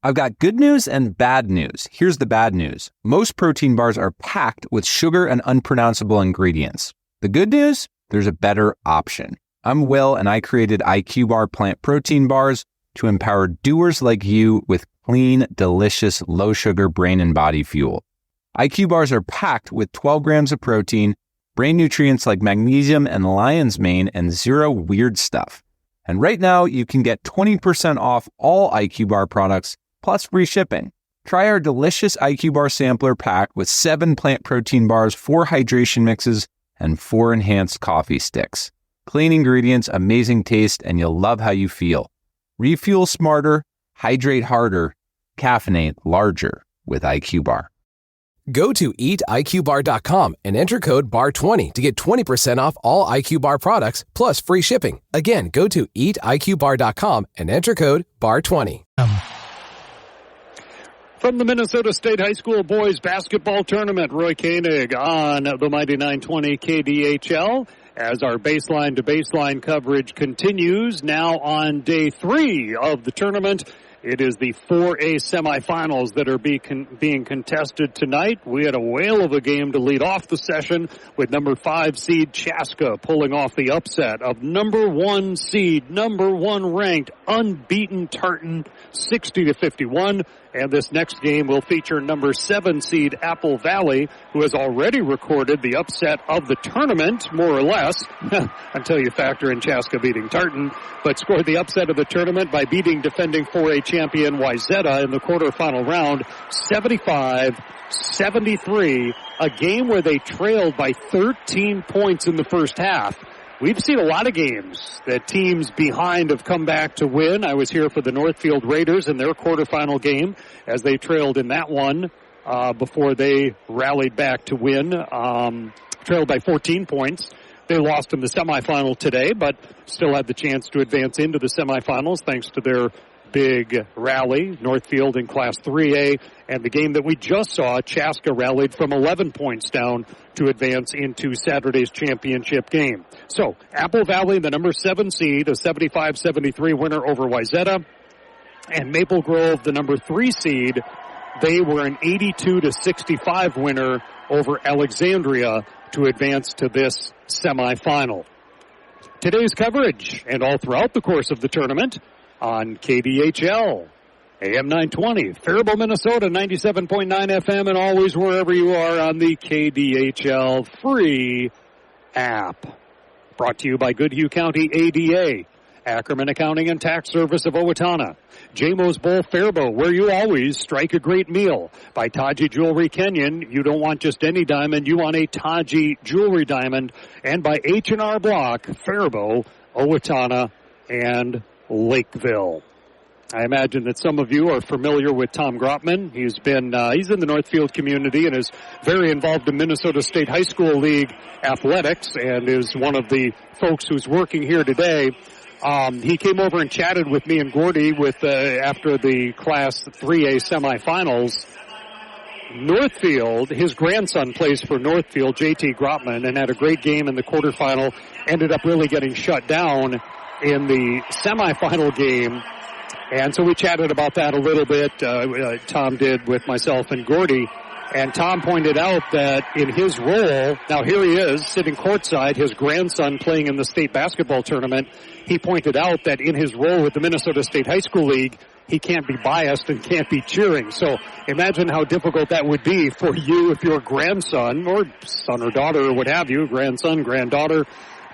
I've got good news and bad news. Here's the bad news. Most protein bars are packed with sugar and unpronounceable ingredients. The good news? There's a better option. I'm Will, and I created IQ Bar plant protein bars to empower doers like you with clean, delicious, low-sugar brain and body fuel. IQ bars are packed with 12 grams of protein, brain nutrients like magnesium and lion's mane, and zero weird stuff. And right now, you can get 20% off all IQ Bar products, plus free shipping. Try our delicious IQ Bar sampler pack with 7 plant protein bars, 4 hydration mixes, and 4 enhanced coffee sticks. Clean ingredients, amazing taste, and you'll love how you feel. Refuel smarter, hydrate harder, caffeinate larger with IQ Bar. Go to eatiqbar.com and enter code BAR20 to get 20% off all IQ Bar products plus free shipping. Again, go to eatiqbar.com and enter code BAR20. From the Minnesota State High School Boys Basketball Tournament, Roy Koenig on the Mighty 920 KDHL as our baseline to baseline coverage continues. Now on day 3 of the tournament. It is the 4A semifinals that are being contested tonight. We had a whale of a game to lead off the session with number 5 seed Chaska pulling off the upset of number 1 seed, number 1 ranked, unbeaten Tartan 60-51. And this next game will feature number 7 seed Apple Valley, who has already recorded the upset of the tournament, more or less, until you factor in Chaska beating Tartan, but scored the upset of the tournament by beating defending 4A champion Wayzata in the quarterfinal round, 75-73, a game where they trailed by 13 points in the first half. We've seen a lot of games that teams behind have come back to win. I was here for the Northfield Raiders in their quarterfinal game as they trailed in that one before they rallied back to win, trailed by 14 points. They lost in the semifinal today, but still had the chance to advance into the semifinals thanks to their big rally, Northfield in Class 3A. And the game that we just saw, Chaska rallied from 11 points down to advance into Saturday's championship game. So, Apple Valley, the number 7 seed, a 75-73 winner over Wayzata. And Maple Grove, the number 3 seed, they were an 82-65 winner over Alexandria to advance to this semifinal. Today's coverage, and all throughout the course of the tournament, on KDHL, AM 920, Faribault, Minnesota, 97.9 FM, and always wherever you are on the KDHL free app. Brought to you by Goodhue County ADA, Ackerman Accounting and Tax Service of Owatonna, JMO's Bowl Faribault, where you always strike a great meal. By Taji Jewelry Kenyon, you don't want just any diamond, you want a Taji Jewelry diamond. And by H&R Block, Faribault, Owatonna, and Lakeville. I imagine that some of you are familiar with Tom Grotman. He's in the Northfield community and is very involved in Minnesota State High School League athletics and is one of the folks who's working here today. He came over and chatted with me and Gordy after the Class 3A semifinals. Northfield, his grandson plays for Northfield, JT Grotman, and had a great game in the quarterfinal, ended up really getting shut down in the semifinal game. And so we chatted about that a little bit. Tom did with myself and Gordy. And Tom pointed out that in his role, now here he is sitting courtside, his grandson playing in the state basketball tournament. He pointed out that in his role with the Minnesota State High School League, he can't be biased and can't be cheering. So imagine how difficult that would be for you if your grandson or son or daughter or what have you, grandson, granddaughter,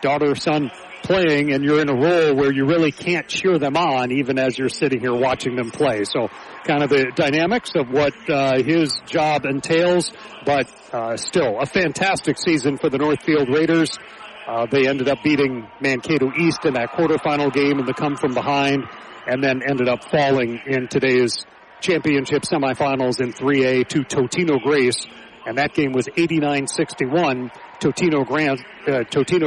daughter, son, playing, and you're in a role where you really can't cheer them on even as you're sitting here watching them play. So kind of the dynamics of what his job entails, but still a fantastic season for the Northfield Raiders. They ended up beating Mankato East in that quarterfinal game in the come from behind, and then ended up falling in today's championship semifinals in 3A to Totino Grace, and that game was 89-61. Totino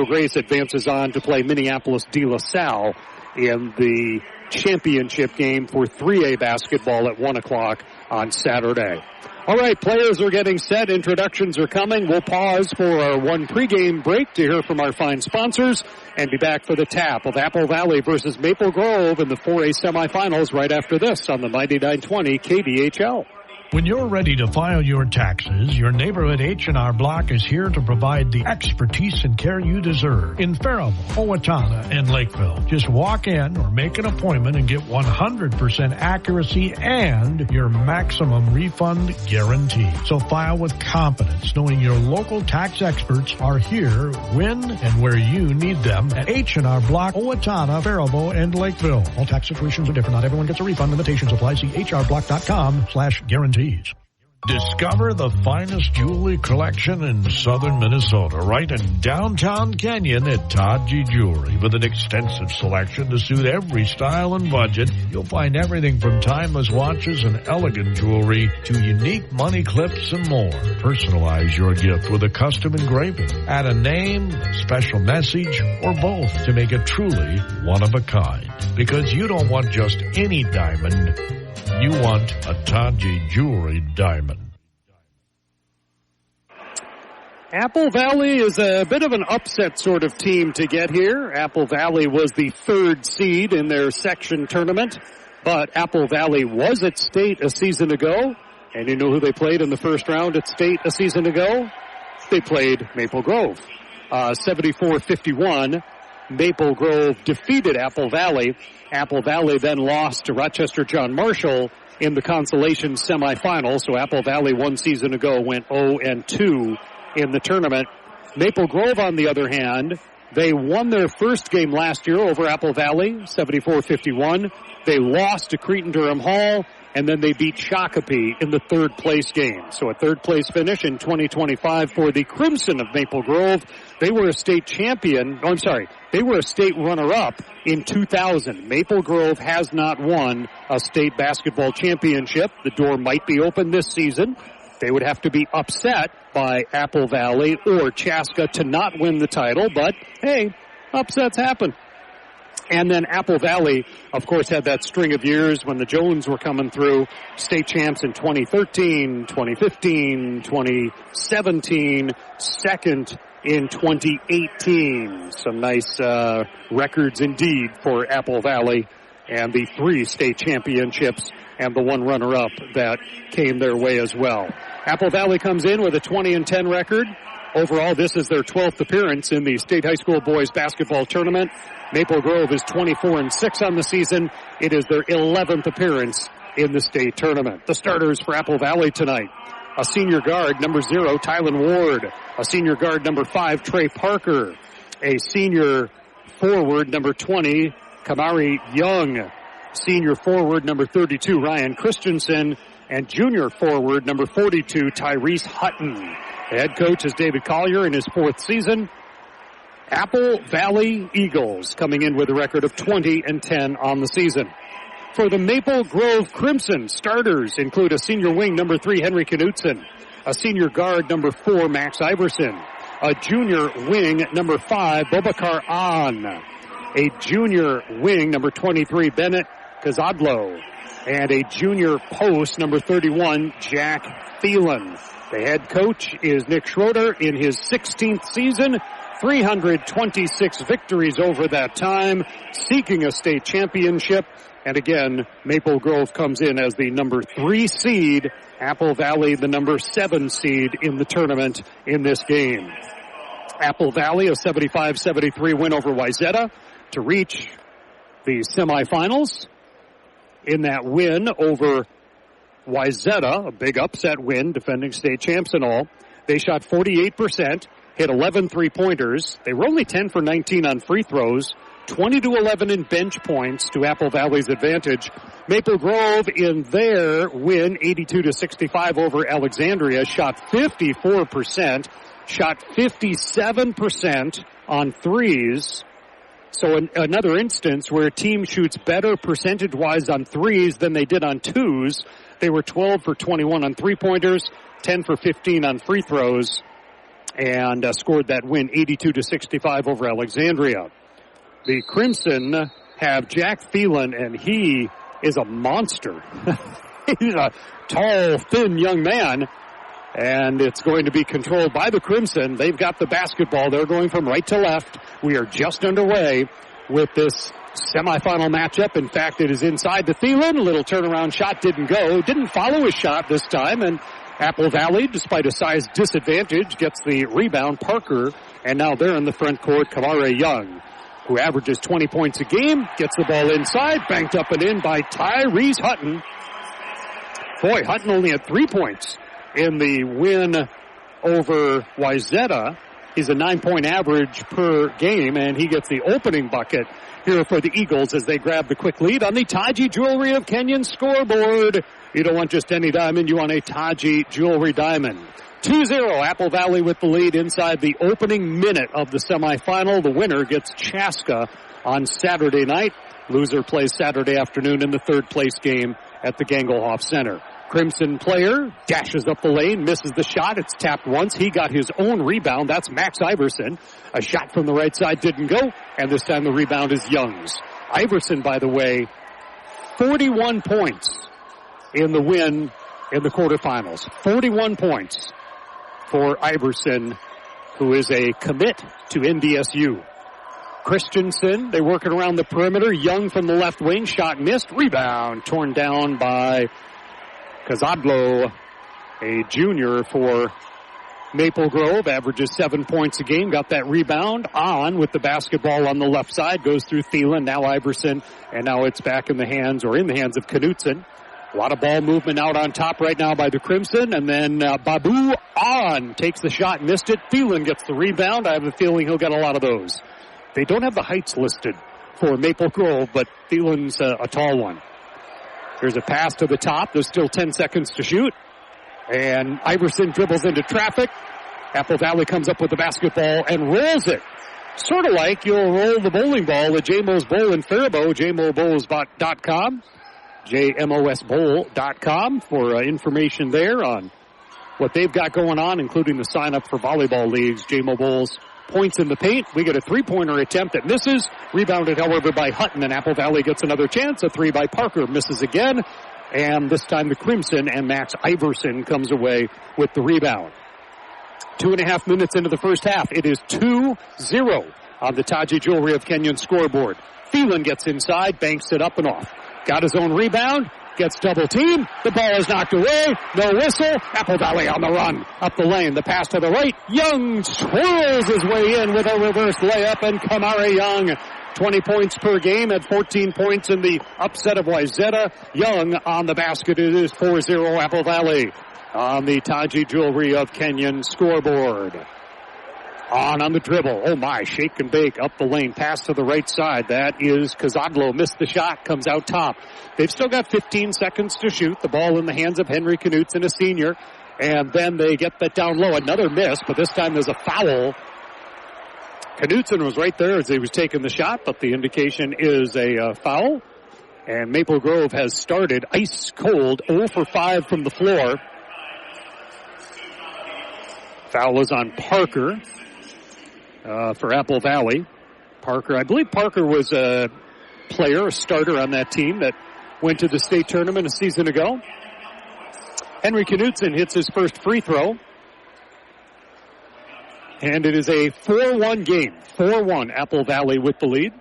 Grace advances on to play Minneapolis de La Salle in the championship game for 3A basketball at 1 o'clock on Saturday. All right, players are getting set. Introductions are coming. We'll pause for our one pregame break to hear from our fine sponsors and be back for the tap of Apple Valley versus Maple Grove in the 4A semifinals right after this on the 99.20 KDHL. When you're ready to file your taxes, your neighborhood H&R Block is here to provide the expertise and care you deserve. In Faribault, Owatonna, and Lakeville, just walk in or make an appointment and get 100% accuracy and your maximum refund guarantee. So file with confidence, knowing your local tax experts are here when and where you need them at H&R Block, Owatonna, Faribault, and Lakeville. All tax situations are different. Not everyone gets a refund. Limitations apply. See hrblock.com/guarantee. Discover the finest jewelry collection in southern Minnesota, right in downtown Canyon at Todd G. Jewelry. With an extensive selection to suit every style and budget, you'll find everything from timeless watches and elegant jewelry to unique money clips and more. Personalize your gift with a custom engraving. Add a name, a special message, or both to make it truly one of a kind. Because you don't want just any diamond. You want a Taji Jewelry diamond. Apple Valley is a bit of an upset sort of team to get here. Apple Valley was the 3rd seed in their section tournament, but Apple Valley was at state a season ago. And you know who they played in the first round at state a season ago? They played Maple Grove. 74-51. Maple Grove defeated Apple Valley. Apple Valley then lost to Rochester John Marshall in the consolation semifinal. So Apple Valley 1 season ago went 0-2 in the tournament. Maple Grove, on the other hand, they won their first game last year over Apple Valley, 74-51. They lost to Cretin-Durham Hall, and then they beat Shakopee in the 3rd place game. So a 3rd place finish in 2025 for the Crimson of Maple Grove. They were a state champion. Oh, I'm sorry. They were a state runner-up in 2000. Maple Grove has not won a state basketball championship. The door might be open this season. They would have to be upset by Apple Valley or Chaska to not win the title. But, hey, upsets happen. And then Apple Valley, of course, had that string of years when the Jones were coming through. State champs in 2013, 2015, 2017, second in 2018. Some nice records indeed for Apple Valley and the 3 state championships and the 1 runner-up that came their way as well. Apple Valley comes in with a 20-10 record. Overall, this is their 12th appearance in the State High School Boys Basketball Tournament. Maple Grove is 24-6 on the season. It is their 11th appearance in the state tournament. The starters for Apple Valley tonight: a senior guard, number 0, Tylen Ward; a senior guard, number 5, Trey Parker; a senior forward, number 20, Kamari Young; senior forward, number 32, Ryan Christensen; and junior forward, number 42, Tyrese Hutton. The head coach is David Collier in his 4th season. Apple Valley Eagles coming in with a record of 20-10 on the season. For the Maple Grove Crimson, starters include a senior wing, number 3, Henry Knutson; a senior guard, number 4, Max Iverson; a junior wing, number 5, Bobakar An; a junior wing, number 23, Bennett Kazadlo; and a junior post, number 31, Jack Thielen. The head coach is Nick Schroeder in his 16th season, 326 victories over that time, seeking a state championship. And again, Maple Grove comes in as the number 3 seed, Apple Valley the number 7 seed in the tournament in this game. Apple Valley, a 75-73 win over Wayzata to reach the semifinals. In that win over Wayzata, a big upset win, defending state champs and all, they shot 48%, hit 11 three-pointers. They were only 10 for 19 on free throws, 20-11 in bench points to Apple Valley's advantage. Maple Grove, in their win, 82-65 over Alexandria, shot 54%, shot 57% on threes. So another instance where a team shoots better percentage-wise on threes than they did on twos. They were 12 for 21 on three-pointers, 10 for 15 on free throws, and scored that win 82-65 over Alexandria. The Crimson have Jack Thielen, and he is a monster. He's a tall, thin young man. And it's going to be controlled by the Crimson. They've got the basketball. They're going from right to left. We are just underway with this semifinal matchup. In fact, it is inside the Thielen. A little turnaround shot didn't go. Didn't follow his shot this time. And Apple Valley, despite a size disadvantage, gets the rebound. Parker. And now they're in the front court. Kamare Young, who averages 20 points a game, gets the ball inside. Banked up and in by Tyrese Hutton. Boy, Hutton only had 3 points in the win over Wayzata. He's a 9-point average per game, and he gets the opening bucket here for the Eagles as they grab the quick lead on the Taji Jewelry of Kenyon scoreboard. You don't want just any diamond, you want a Taji Jewelry diamond. 2-0, Apple Valley with the lead inside the opening minute of the semifinal. The winner gets Chaska on Saturday night. Loser plays Saturday afternoon in the third place game at the Gangelhoff Center. Crimson player dashes up the lane, misses the shot. It's tapped once. He got his own rebound. That's Max Iverson. A shot from the right side didn't go, and this time the rebound is Young's. Iverson, by the way, 41 points in the win in the quarterfinals. 41 points for Iverson, who is a commit to NDSU. Christensen, they work it around the perimeter. Young from the left wing, shot missed. Rebound torn down by Cazadlo, a junior for Maple Grove, averages 7 points a game, got that rebound on with the basketball on the left side, goes through Thielen, now Iverson, and now it's back in the hands of Knutson. A lot of ball movement out on top right now by the Crimson, and then Babu on takes the shot, missed it. Thielen gets the rebound. I have a feeling he'll get a lot of those. They don't have the heights listed for Maple Grove, but Thielen's a tall one. There's a pass to the top. There's still 10 seconds to shoot. And Iverson dribbles into traffic. Apple Valley comes up with the basketball and rolls it. Sort of like you'll roll the bowling ball at JMO's Bowl in Faribault, jmobowls.com, jmosbowl.com for information there on what they've got going on, including the sign up for volleyball leagues. JMO Bowls points in the paint. We get a three-pointer attempt that misses. Rebounded, however, by Hutton, and Apple Valley gets another chance. A three by Parker misses again. And this time the Crimson and Max Iverson comes away with the rebound. 2.5 minutes into the first half. It is 2-0 on the Taji Jewelry of Kenyon scoreboard. Thielen gets inside, banks it up and off. Got his own rebound. Gets double team. The ball is knocked away. No whistle. Apple Valley on the run. Up the lane. The pass to the right. Young swirls his way in with a reverse layup, and Kamare Young, 20 points per game, at 14 points in the upset of Wayzata. Young on the basket. It is 4-0 Apple Valley on the Taji Jewelry of Kenyon scoreboard. On the dribble. Oh my, shake and bake up the lane. Pass to the right side. That is Cazadlo. Missed the shot. Comes out top. They've still got 15 seconds to shoot. The ball in the hands of Henry Knutson, a senior. And then they get that down low. Another miss, but this time there's a foul. Knutson was right there as he was taking the shot, but the indication is a foul. And Maple Grove has started ice cold, 0 for 5 from the floor. Foul is on Parker. For Apple Valley. Parker, I believe Parker was a player, a starter on that team that went to the state tournament a season ago. Henry Knutson hits his first free throw. And it is a 4-1 game. 4-1 Apple Valley with the lead.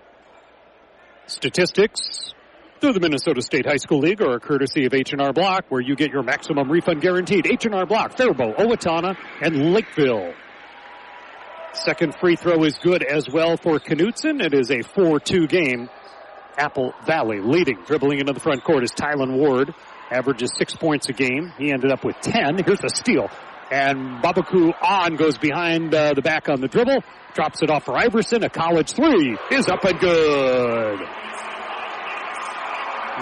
Statistics through the Minnesota State High School League are a courtesy of H&R Block, where you get your maximum refund guaranteed. H&R Block, Faribault, Owatonna, and Lakeville. Second free throw is good as well for Knutson. It is a 4-2 game. Apple Valley leading. Dribbling into the front court is Tylen Ward. Averages 6 points a game. He ended up with 10. Here's the steal. And Babaku on goes behind the back on the dribble. Drops it off for Iverson. A college three is up and good.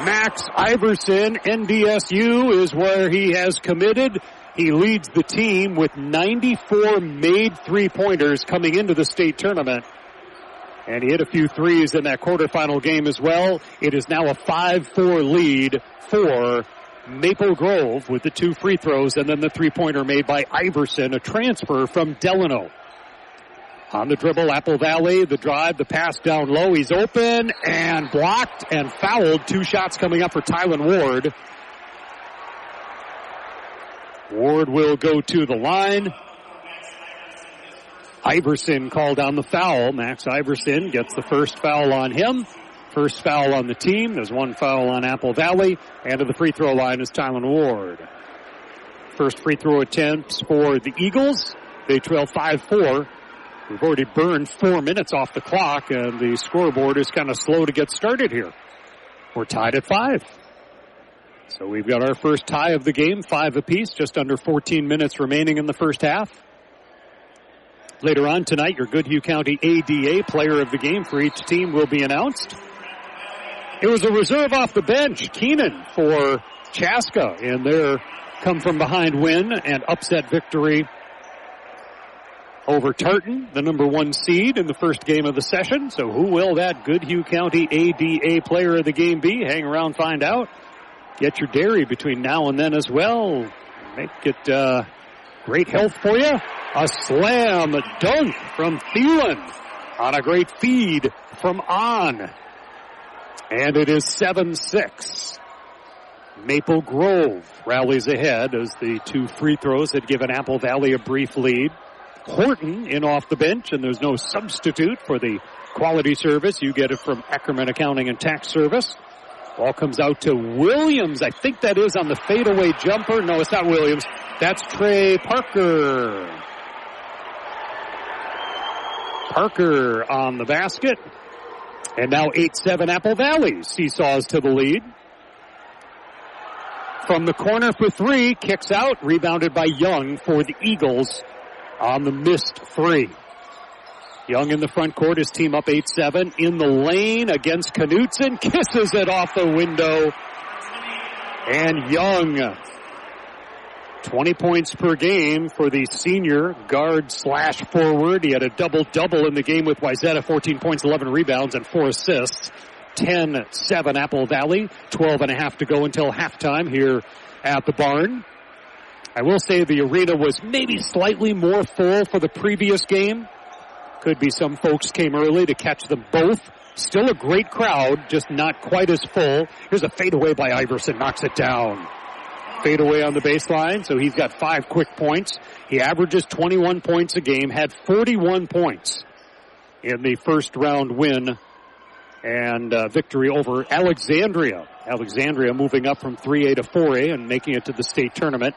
Max Iverson, NDSU, is where he has committed. He leads the team with 94 made three-pointers coming into the state tournament. And he hit a few threes in that quarterfinal game as well. It is now a 5-4 lead for Maple Grove with the 2 free throws and then the three-pointer made by Iverson, a transfer from Delano. On the dribble, Apple Valley, the drive, the pass down low. He's open and blocked and fouled. 2 shots coming up for Tylen Ward. Ward will go to the line. Iverson called on the foul. Max Iverson gets the first foul on him. First foul on the team. There's one foul on Apple Valley. And to the free throw line is Tylen Ward. First free throw attempts for the Eagles. They trail 5-4. We've already burned 4 minutes off the clock, and the scoreboard is kind of slow to get started here. We're tied at 5. So we've got our first tie of the game, 5 apiece, just under 14 minutes remaining in the first half. Later on tonight, your Goodhue County ADA player of the game for each team will be announced. It was a reserve off the bench, Keenan for Chaska, in their come-from-behind win and upset victory over Tartan, the number 1 seed in the first game of the session. So who will that Goodhue County ADA player of the game be? Hang around, find out. Get your dairy between now and then as well. Make it great health for you. A slam dunk from Thielen on a great feed from On. And it is 7-6. Maple Grove rallies ahead as the 2 free throws had given Apple Valley a brief lead. Horton in off the bench, and there's no substitute for the quality service. You get it from Ackerman Accounting and Tax Service. Ball comes out to Williams. I think that is on the fadeaway jumper. No, it's not Williams. That's Trey Parker. Parker on the basket. And now 8-7 Apple Valley seesaws to the lead. From the corner for 3, kicks out, rebounded by Young for the Eagles on the missed 3. Young in the front court, his team up 8-7. In the lane against Knutson, kisses it off the window. And Young, 20 points per game for the senior guard/forward. He had a double-double in the game with Wayzata, 14 points, 11 rebounds, and 4 assists. 10-7 Apple Valley, 12 and a half to go until halftime here at the barn. I will say the arena was maybe slightly more full for the previous game. Could be some folks came early to catch them both. Still a great crowd, just not quite as full. Here's a fadeaway by Iverson, knocks it down. Fadeaway on the baseline, so he's got 5 quick points. He averages 21 points a game, had 41 points in the first round win and victory over Alexandria. Alexandria moving up from 3A to 4A and making it to the state tournament.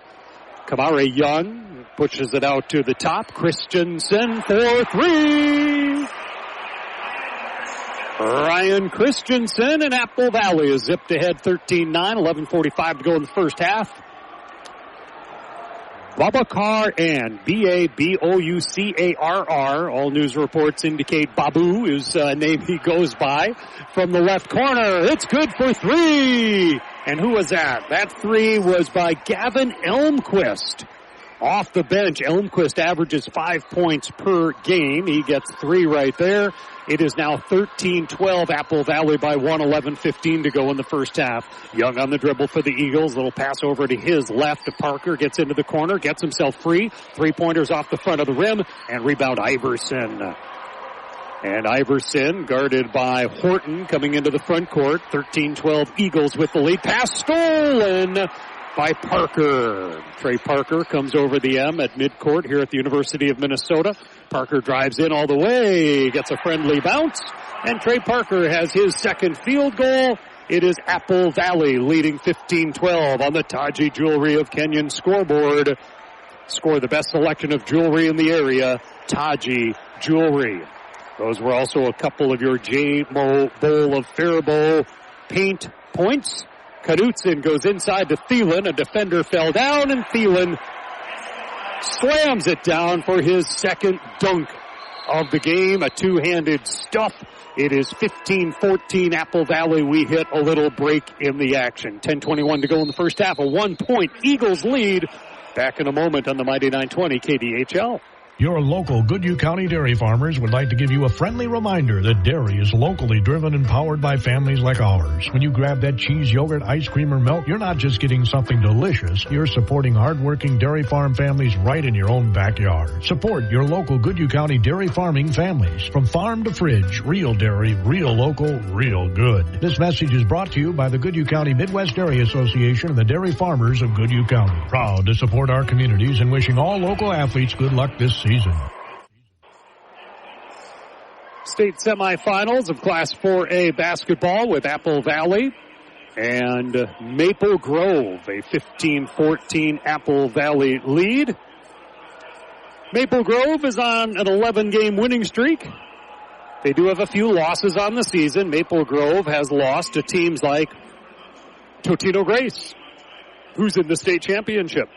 Kamare Young pushes it out to the top. Christensen for 3. Ryan Christensen and Apple Valley is zipped ahead 13-9, 11:45 to go in the first half. Babacar and Baboucarr. All news reports indicate Babu is a name he goes by. From the left corner, it's good for 3. And who was that? That 3 was by Gavin Elmquist. Off the bench, Elmquist averages 5 points per game. He gets 3 right there. It is now 13-12, Apple Valley by 1, 11:15 to go in the first half. Young on the dribble for the Eagles. Little pass over to his left to Parker. Gets into the corner, gets himself free. 3-pointers off the front of the rim, and rebound Iverson. And Iverson guarded by Horton coming into the front court. 13-12 Eagles with the lead. Pass stolen by Parker. Trey Parker comes over the M at midcourt here at the University of Minnesota. Parker drives in all the way, gets a friendly bounce, and Trey Parker has his second field goal. It is Apple Valley leading 15-12 on the Taji Jewelry of Kenyon scoreboard. Score the best selection of jewelry in the area, Taji Jewelry. Those were also a couple of your J-Mo Bowl of Faribault paint points. Knutson goes inside to Thielen. A defender fell down, and Thielen slams it down for his second dunk of the game. A two-handed stuff. It is 15-14 Apple Valley. We hit a little break in the action. 10:21 to go in the first half. A 1-point Eagles lead. Back in a moment on the Mighty 920 KDHL. Your local Goodhue County dairy farmers would like to give you a friendly reminder that dairy is locally driven and powered by families like ours. When you grab that cheese, yogurt, ice cream, or milk, you're not just getting something delicious. You're supporting hardworking dairy farm families right in your own backyard. Support your local Goodhue County dairy farming families. From farm to fridge, real dairy, real local, real good. This message is brought to you by the Goodhue County Midwest Dairy Association and the dairy farmers of Goodhue County. Proud to support our communities and wishing all local athletes good luck this season. State semifinals of Class 4A basketball with Apple Valley and Maple Grove, a 15-14 Apple Valley lead. Maple Grove is on an 11-game winning streak. They do have a few losses on the season. Maple Grove has lost to teams like Totino Grace, who's in the state championship.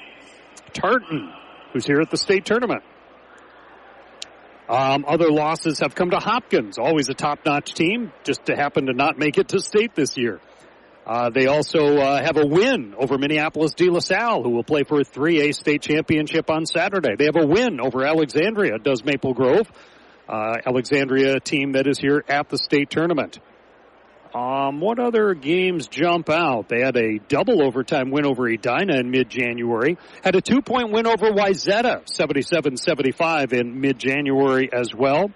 Tartan, who's here at the state tournament. Other losses have come to Hopkins, always a top-notch team, just to happen to not make it to state this year. They also have a win over Minneapolis de La Salle, who will play for a 3A state championship on Saturday. They have a win over Alexandria, does Maple Grove. Alexandria team that is here at the state tournament. What other games jump out? They had a double overtime win over Edina in mid-January. Had a 2-point win over Wayzata, 77-75 in mid-January as well.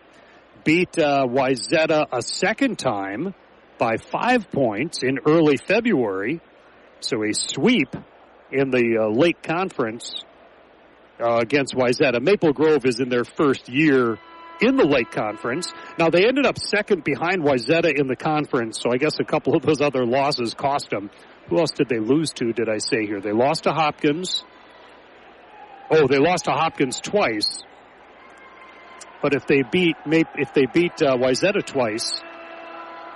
Beat Wayzata a second time by 5 points in early February. So a sweep in the Lake Conference against Wayzata. Maple Grove is in their first year in the Lake Conference. Now, they ended up second behind Wayzata in the conference, so I guess a couple of those other losses cost them. Who else did they lose to, did I say here? They lost to Hopkins. Oh, they lost to Hopkins twice. But if they beat Wayzata twice,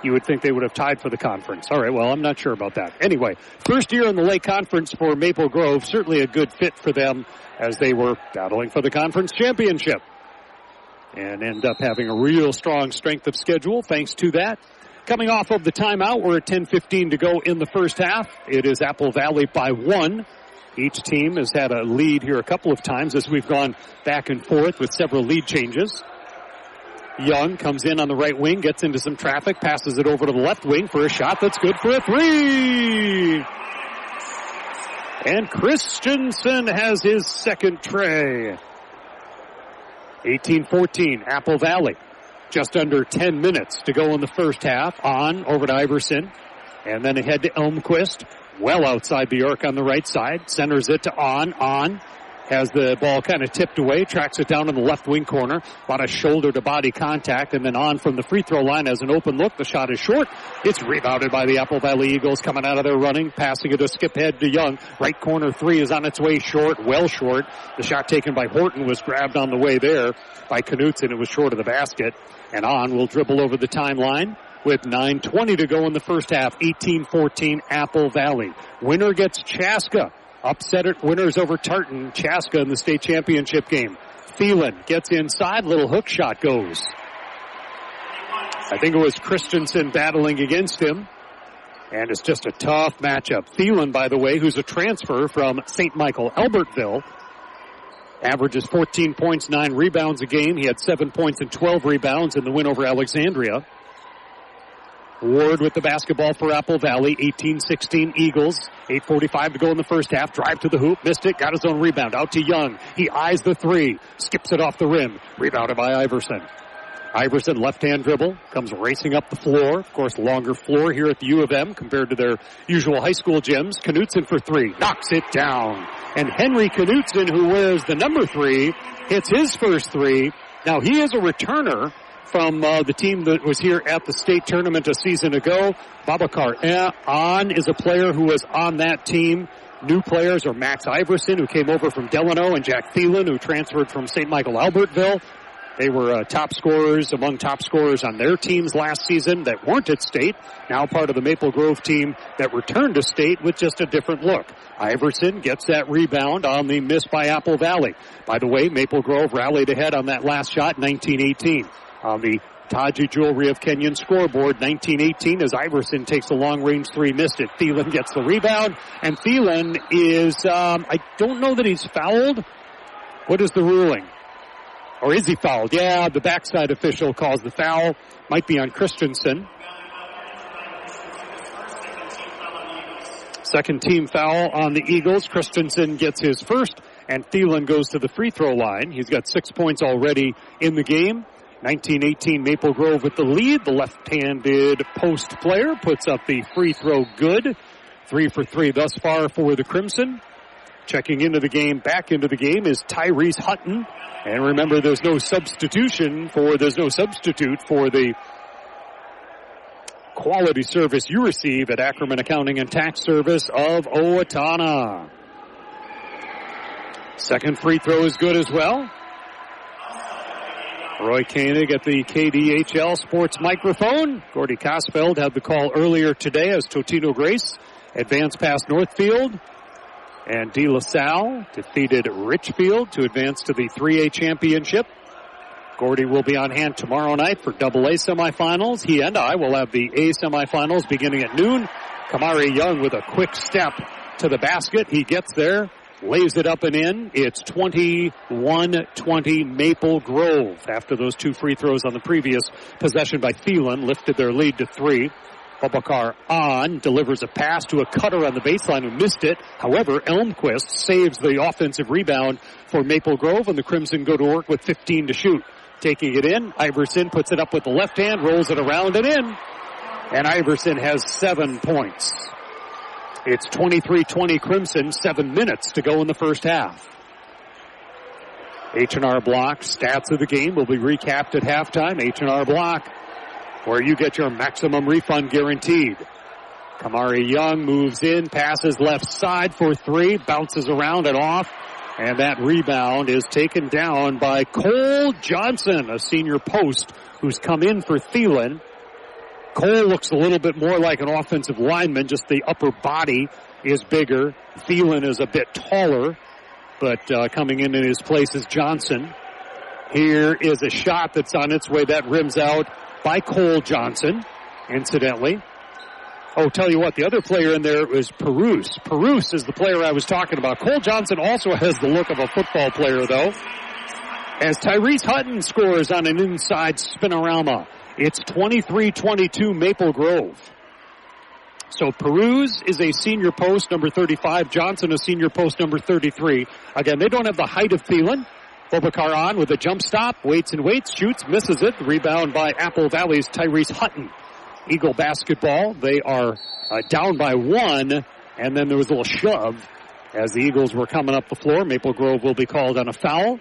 you would think they would have tied for the conference. All right, well, I'm not sure about that. Anyway, first year in the Lake Conference for Maple Grove, certainly a good fit for them as they were battling for the conference championship. And end up having a real strong strength of schedule thanks to that. Coming off of the timeout, we're at 10:15 to go in the first half. It is Apple Valley by 1. Each team has had a lead here a couple of times as we've gone back and forth with several lead changes. Young comes in on the right wing, gets into some traffic, passes it over to the left wing for a shot that's good for a 3. And Christensen has his second tray. 18-14, Apple Valley. Just under 10 minutes to go in the first half. On, over to Iverson. And then ahead to Elmquist. Well outside the arc on the right side. Centers it to On. On has the ball kind of tipped away. Tracks it down in the left wing corner. A lot of shoulder-to-body contact. And then On from the free throw line has an open look. The shot is short. It's rebounded by the Apple Valley Eagles coming out of their running. Passing it to skip head to Young. Right corner 3 is on its way short. Well short. The shot taken by Horton was grabbed on the way there by Knutson. It was short of the basket. And On will dribble over the timeline with 9:20 to go in the first half. 18-14 Apple Valley. Winner gets Chaska. Upset it, winners over Tartan. Chaska in the state championship game. Thielen gets inside. Little hook shot goes. I think it was Christensen battling against him. And it's just a tough matchup. Thielen, by the way, who's a transfer from St. Michael, Albertville, averages 14 points, 9 rebounds a game. He had 7 points and 12 rebounds in the win over Alexandria. Ward with the basketball for Apple Valley. 18-16 Eagles. 8:45 to go in the first half. Drive to the hoop. Missed it. Got his own rebound. Out to Young. He eyes the 3. Skips it off the rim. Rebounded by Iverson. Iverson, left-hand dribble. Comes racing up the floor. Of course, longer floor here at the U of M compared to their usual high school gyms. Knutson for 3. Knocks it down. And Henry Knutson, who wears the number 3, hits his first 3. Now, he is a returner from the team that was here at the state tournament a season ago. Babacar On is a player who was on that team. New players are Max Iverson, who came over from Delano, and Jack Thielen, who transferred from St. Michael Albertville. They were top scorers among top scorers on their teams last season that weren't at state. Now part of the Maple Grove team that returned to state with just a different look. Iverson gets that rebound on the miss by Apple Valley. By the way, Maple Grove rallied ahead on that last shot, 19-18. On the Taji Jewelry of Kenyon scoreboard, 19-18 as Iverson takes a long-range 3, missed it. Thielen gets the rebound, and Thielen is, I don't know that he's fouled. What is the ruling? Or is he fouled? Yeah, the backside official calls the foul. Might be on Christensen. Second team foul on the Eagles. Christensen gets his first, and Thielen goes to the free throw line. He's got 6 points already in the game. 19-18 Maple Grove with the lead. The left-handed post player puts up the free throw good. 3 for 3 thus far for the Crimson. Checking into the game, back into the game is Tyrese Hutton. And remember, there's no substitute for the quality service you receive at Ackerman Accounting and Tax Service of Owatonna. Second free throw is good as well. Roy Koenig at the KDHL Sports microphone. Gordy Kosfeld had the call earlier today as Totino Grace advanced past Northfield. And De La Salle defeated Richfield to advance to the 3A championship. Gordy will be on hand tomorrow night for AA semifinals. He and I will have the A semifinals beginning at noon. Kamari Young with a quick step to the basket. He gets there, lays it up and in. It's 21-20 Maple Grove after those 2 free throws on the previous possession by Thielen lifted their lead to 3. Bubakar on, delivers a pass to a cutter on the baseline who missed it. However, Elmquist saves the offensive rebound for Maple Grove, and the Crimson go to work with 15 to shoot. Taking it in, Iverson puts it up with the left hand, rolls it around and in. And Iverson has 7 points. It's 23-20 Crimson, 7 minutes to go in the first half. H&R Block, stats of the game will be recapped at halftime. H&R Block, where you get your maximum refund guaranteed. Kamari Young moves in, passes left side for 3, bounces around and off, and that rebound is taken down by Cole Johnson, a senior post who's come in for Thielen. Cole looks a little bit more like an offensive lineman, just the upper body is bigger. Thielen is a bit taller, but coming in his place is Johnson. Here is a shot that's on its way, that rims out by Cole Johnson, incidentally. Oh, tell you what, the other player in there is Perouse. Perouse is the player I was talking about. Cole Johnson also has the look of a football player, though, as Tyrese Hutton scores on an inside spinorama. It's 23-22 Maple Grove. So Perouse is a senior post, number 35. Johnson, a senior post, number 33. Again, they don't have the height of Thielen. Bobakar on with a jump stop, waits and waits, shoots, misses it. The rebound by Apple Valley's Tyrese Hutton. Eagle basketball, they are down by 1, and then there was a little shove as the Eagles were coming up the floor. Maple Grove will be called on a foul.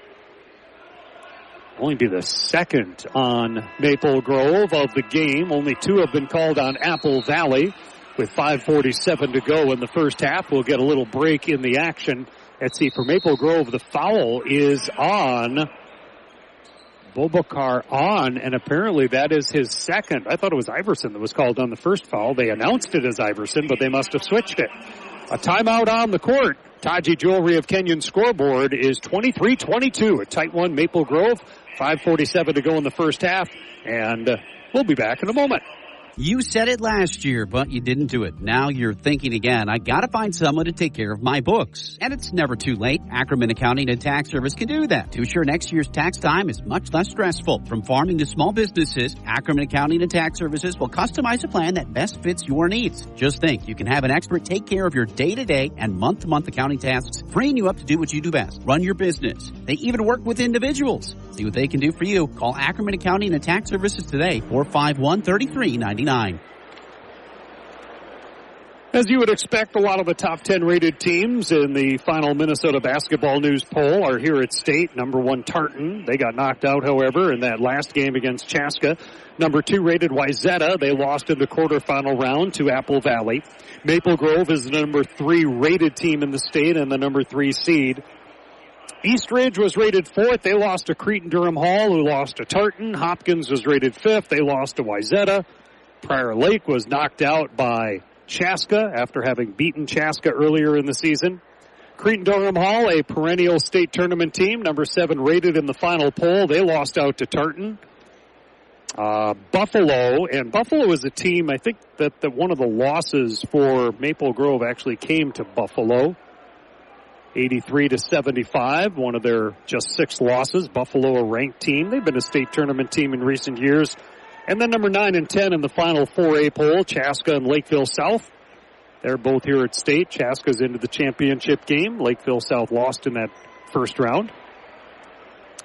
Only be the second on Maple Grove of the game. Only 2 have been called on Apple Valley with 5:47 to go in the first half. We'll get a little break in the action. Let's see, for Maple Grove, the foul is on Bobakar on, and apparently that is his second. I thought it was Iverson that was called on the first foul. They announced it as Iverson, but they must have switched it. A timeout on the court. Taji Jewelry of Kenyon scoreboard is 23-22. A tight one, Maple Grove. 5:47 to go in the first half, and we'll be back in a moment. You said it last year, but you didn't do it. Now you're thinking again, I gotta find someone to take care of my books. And it's never too late. Ackerman Accounting and Tax Service can do that to ensure next year's tax time is much less stressful. From farming to small businesses, Ackerman Accounting and Tax Services will customize a plan that best fits your needs. Just think, you can have an expert take care of your day-to-day and month-to-month accounting tasks, freeing you up to do what you do best, run your business. They even work with individuals. See what they can do for you. Call Ackerman Accounting and Tax Services today, 451-3399. As you would expect, a lot of the top 10 rated teams in the final Minnesota Basketball News poll are here at state. Number 1, Tartan. They got knocked out, however, in that last game against Chaska. Number 2 rated Wayzata. They lost in the quarterfinal round to Apple Valley. Maple Grove is the number 3 rated team in the state and the number 3 seed. Eastridge was rated 4th. They lost to Cretin-Durham Hall, who lost to Tartan. Hopkins was rated 5th. They lost to Wayzata. Prior Lake was knocked out by Chaska after having beaten Chaska earlier in the season. Cretin-Durham Hall, a perennial state tournament team, number 7 rated in the final poll. They lost out to Tartan. Buffalo is a team, I think that one of the losses for Maple Grove actually came to Buffalo. 83-75, one of their just 6 losses. Buffalo, a ranked team. They've been a state tournament team in recent years. And then number 9 and 10 in the final 4A poll, Chaska and Lakeville South. They're both here at state. Chaska's into the championship game. Lakeville South lost in that first round.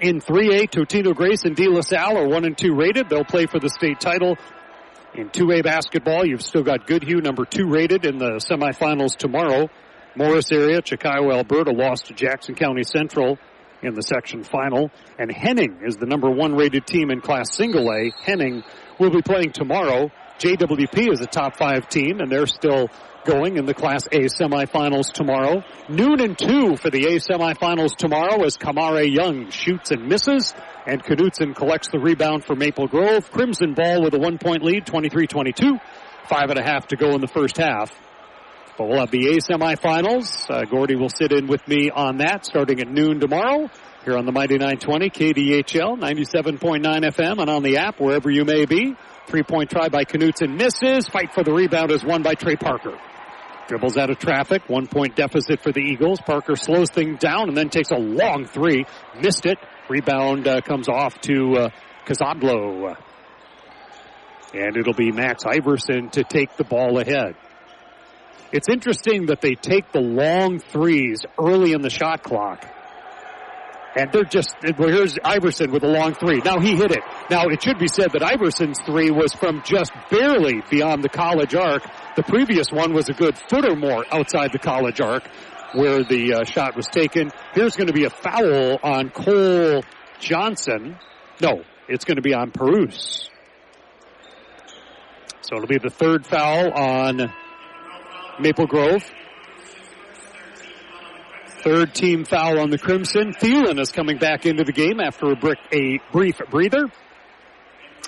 In 3A, Totino Grace and De La Salle are 1 and 2 rated. They'll play for the state title. In 2A basketball, you've still got Goodhue, number 2 rated in the semifinals tomorrow. Morris area, Chicago, Alberta lost to Jackson County Central in the section final. And Henning is the number 1 rated team in Class Single A. Henning will be playing tomorrow. JWP is a top 5 team, and they're still going in the Class A semifinals tomorrow. Noon and 2 for the A semifinals tomorrow as Kamare Young shoots and misses, and Knutson collects the rebound for Maple Grove. Crimson Ball with a 1-point lead, 23-22. 5.5 to go in the first half. But we'll have the A semifinals. Gordy will sit in with me on that starting at noon tomorrow here on the Mighty 920 KDHL, 97.9 FM, and on the app wherever you may be. 3-point try by Knutson misses. Fight for the rebound is won by Trey Parker. Dribbles out of traffic. 1-point deficit for the Eagles. Parker slows things down and then takes a long 3. Missed it. Rebound comes off to Cazadlo. And it'll be Max Iverson to take the ball ahead. It's interesting that they take the long 3s early in the shot clock. And they're just, well, here's Iverson with a long 3. Now he hit it. Now it should be said that Iverson's 3 was from just barely beyond the college arc. The previous one was a good foot or more outside the college arc where the shot was taken. Here's going to be a foul on Cole Johnson. No, it's going to be on Perouse. So it'll be the 3rd foul on Maple Grove. 3rd team foul on the Crimson. Thielen is coming back into the game after a brief breather.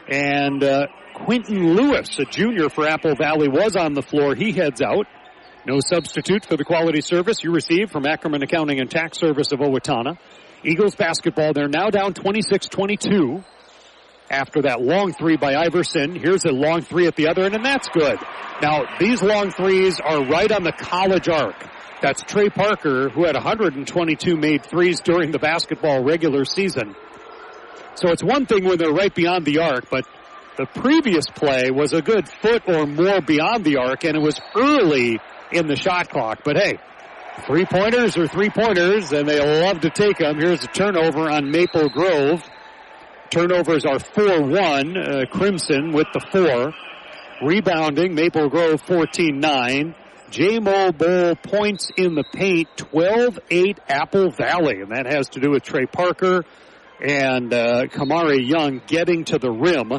And Quentin Lewis, a junior for Apple Valley, was on the floor. He heads out. No substitute for the quality service you receive from Ackerman Accounting and Tax Service of Owatonna. Eagles basketball, they're now down 26-22 after that long 3 by Iverson. Here's a long 3 at the other end, and that's good. Now, these long 3s are right on the college arc. That's Trey Parker, who had 122 made 3s during the basketball regular season. So it's one thing when they're right beyond the arc, but the previous play was a good foot or more beyond the arc, and it was early in the shot clock. But hey, 3-pointers are 3-pointers, and they love to take them. Here's a turnover on Maple Grove. Turnovers are 4-1, Crimson with the 4. Rebounding, Maple Grove 14-9. J-Mo Bowl points in the paint, 12-8 Apple Valley. And that has to do with Trey Parker and Kamare Young getting to the rim.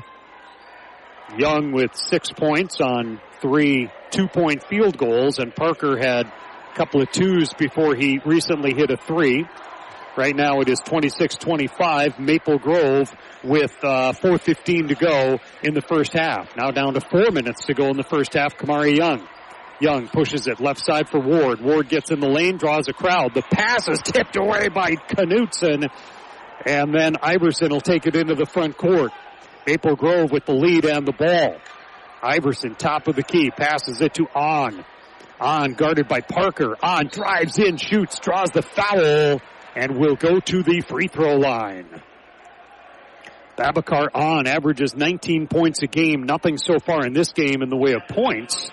Young with 6 points on 3 2-point field goals, and Parker had a couple of 2s before he recently hit a 3. Right now it is 26-25, Maple Grove with 4:15 to go in the first half. Now down to 4 minutes to go in the first half, Kamare Young. Young pushes it left side for Ward. Ward gets in the lane, draws a crowd. The pass is tipped away by Knutson, and then Iverson will take it into the front court. Maple Grove with the lead and the ball. Iverson, top of the key, passes it to On. On, guarded by Parker. On, drives in, shoots, draws the foul, and will go to the free throw line. Babacar On averages 19 points a game. Nothing so far in this game in the way of points.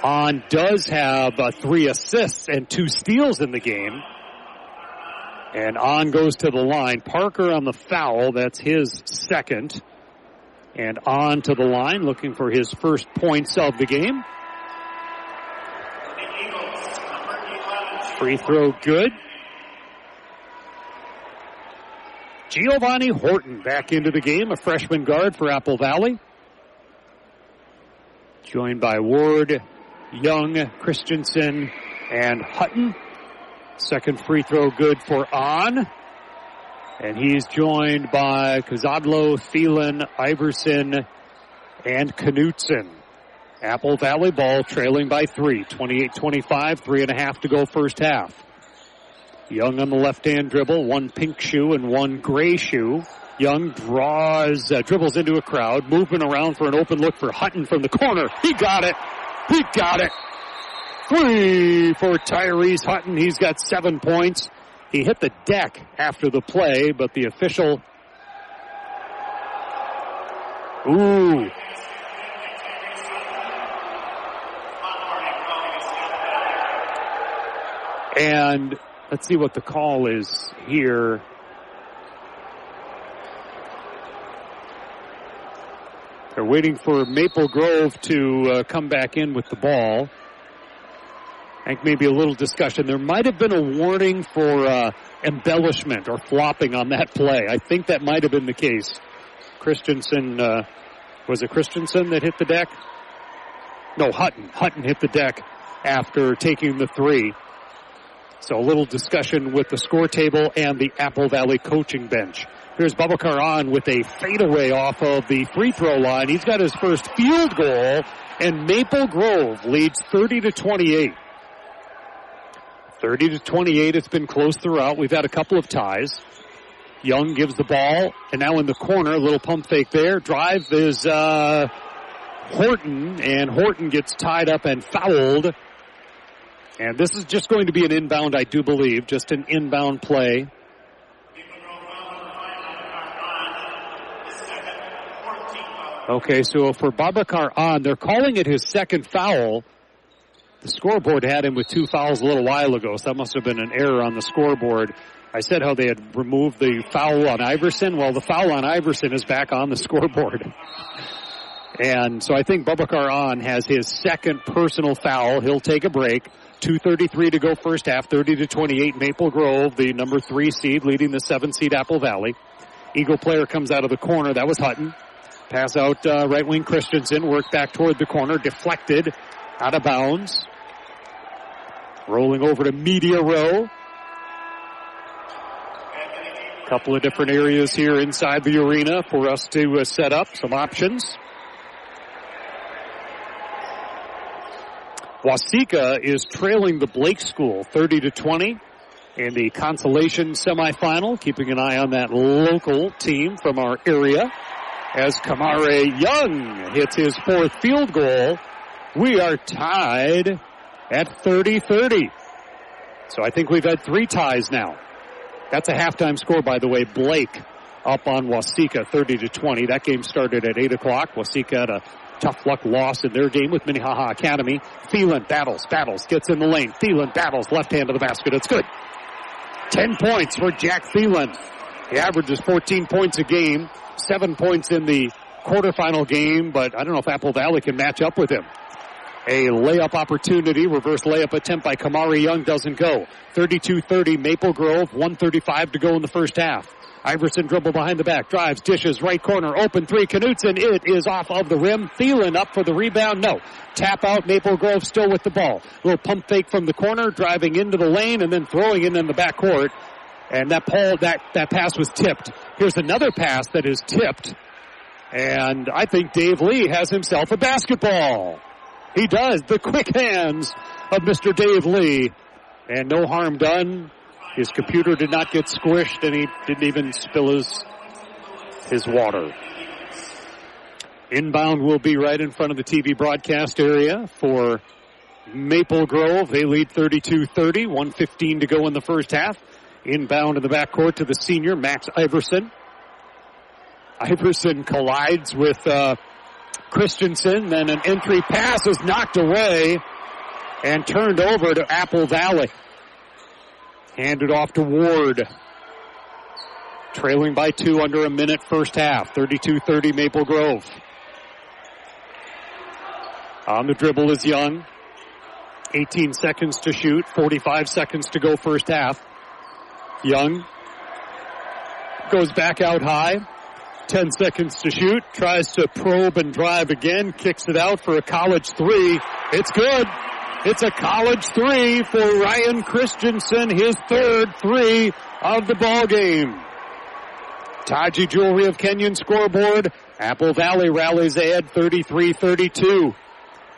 On does have 3 assists and 2 steals in the game. And On goes to the line. Parker on the foul. That's his second. And On to the line, looking for his first points of the game. Free throw good. Giovanni Horton back into the game, a freshman guard for Apple Valley. Joined by Ward, Young, Christensen, and Hutton. Second free throw good for On. And he's joined by Cazadlo, Thielen, Iverson, and Knutson. Apple Valley ball trailing by 3. 28-25, 3.5 to go first half. Young on the left-hand dribble, 1 pink shoe and 1 gray shoe. Young dribbles into a crowd, moving around for an open look for Hutton from the corner. He got it. He got it. Three for Tyrese Hutton. He's got 7 points. He hit the deck after the play, but the official... Ooh. And let's see what the call is here. They're waiting for Maple Grove to come back in with the ball. I think maybe a little discussion. There might have been a warning for embellishment or flopping on that play. I think that might have been the case. Christensen, was it Christensen that hit the deck? No, Hutton. Hutton hit the deck after taking the three. So a little discussion with the score table and the Apple Valley coaching bench. Here's Babacar on with a fadeaway off of the free throw line. He's got his first field goal, and Maple Grove leads 30-28. 30-28. It's been close throughout. We've had a couple of ties. Young gives the ball, and now in the corner, a little pump fake there. Drive is Horton, and Horton gets tied up and fouled. And this is just going to be an inbound, I do believe, just an inbound play. Okay, so for Babacar on, they're calling it his second foul. The scoreboard had him with 2 fouls a little while ago, so that must have been an error on the scoreboard. I said how they had removed the foul on Iverson. Well, the foul on Iverson is back on the scoreboard. And so I think Babacar on has his second personal foul. He'll take a break. 2:33 to go first half, 30-28. Maple Grove, the number 3 seed, leading the 7 seed Apple Valley. Eagle player comes out of the corner. That was Hutton. Pass out right wing Christensen. Work back toward the corner. Deflected. Out of bounds. Rolling over to media row. A couple of different areas here inside the arena for us to set up some options. Waseca is trailing the Blake School 30-20 in the consolation semifinal. Keeping an eye on that local team from our area. As Kamare Young hits his 4th field goal, we are tied at 30-30. So I think we've had 3 ties now. That's a halftime score, by the way. Blake up on Waseca 30-20. That game started at 8 o'clock. Waseca had a tough luck loss in their game with Minnehaha Academy. Thielen battles, gets in the lane. Thielen battles, left hand to the basket. It's good. 10 points for Jack Thielen. He averages 14 points a game, 7 points in the quarterfinal game, but I don't know if Apple Valley can match up with him. A layup opportunity, reverse layup attempt by Kamari Young doesn't go. 32-30, Maple Grove, 1:35 to go in the first half. Iverson dribble behind the back, drives, dishes, right corner, open three, Knutson, it is off of the rim. Thielen up for the rebound, no. Tap out, Maple Grove still with the ball. Little pump fake from the corner, driving into the lane, and then throwing it in the backcourt. And that pass was tipped. Here's another pass that is tipped. And I think Dave Lee has himself a basketball. He does. The quick hands of Mr. Dave Lee. And no harm done. His computer did not get squished, and he didn't even spill his water. Inbound will be right in front of the TV broadcast area for Maple Grove. They lead 32-30, 1:15 to go in the first half. Inbound in the backcourt to the senior, Max Iverson. Iverson collides with Christensen, then an entry pass is knocked away and turned over to Apple Valley. Handed off to Ward. Trailing by 2 under a minute first half. 32-30 Maple Grove. On the dribble is Young. 18 seconds to shoot. 45 seconds to go first half. Young goes back out high. 10 seconds to shoot. Tries to probe and drive again. Kicks it out for a college three. It's good. It's a college three for Ryan Christensen, his 3rd three of the ball game. Taji Jewelry of Kenyon scoreboard. Apple Valley rallies ahead 33-32.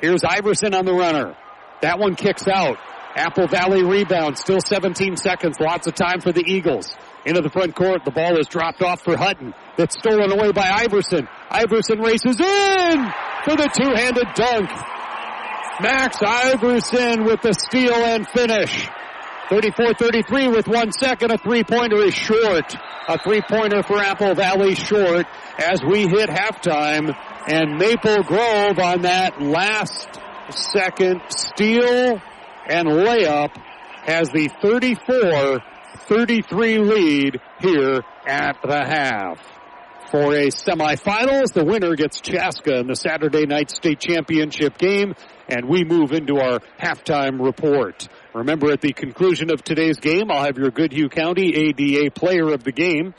Here's Iverson on the runner. That one kicks out. Apple Valley rebound. Still 17 seconds. Lots of time for the Eagles. Into the front court. The ball is dropped off for Hutton. That's stolen away by Iverson. Iverson races in for the two-handed dunk. Max Iverson with the steal and finish. 34-33 with 1 second. A three-pointer is short. A three-pointer for Apple Valley short as we hit halftime. And Maple Grove on that last second steal and layup has the 34-33 lead here at the half. For a semifinals, the winner gets Chaska in the Saturday night state championship game, and we move into our halftime report. Remember, at the conclusion of today's game, I'll have your Goodhue County ADA player of the game.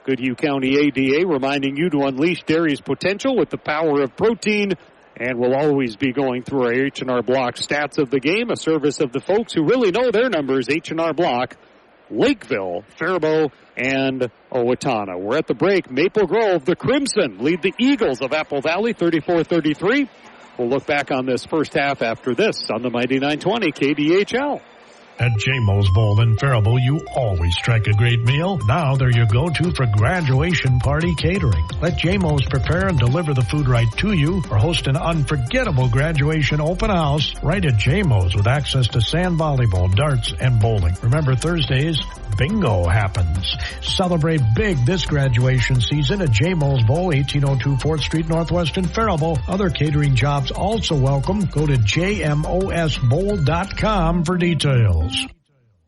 Goodhue County ADA reminding you to unleash dairy's potential with the power of protein, and we'll always be going through our H&R Block stats of the game, a service of the folks who really know their numbers, H&R Block, Lakeville, Faribault, and Owatonna. We're at the break. Maple Grove, the Crimson, lead the Eagles of Apple Valley 34-33. We'll look back on this first half after this on the Mighty 920 KDHL. At J-Mo's Bowl in Faribault, you always strike a great meal. Now they're your go-to for graduation party catering. Let J-Mo's prepare and deliver the food right to you, or host an unforgettable graduation open house right at J-Mo's with access to sand volleyball, darts, and bowling. Remember, Thursdays, bingo happens. Celebrate big this graduation season at J-Mo's Bowl, 1802 4th Street Northwest in Faribault. Other catering jobs also welcome. Go to jmosbowl.com for details.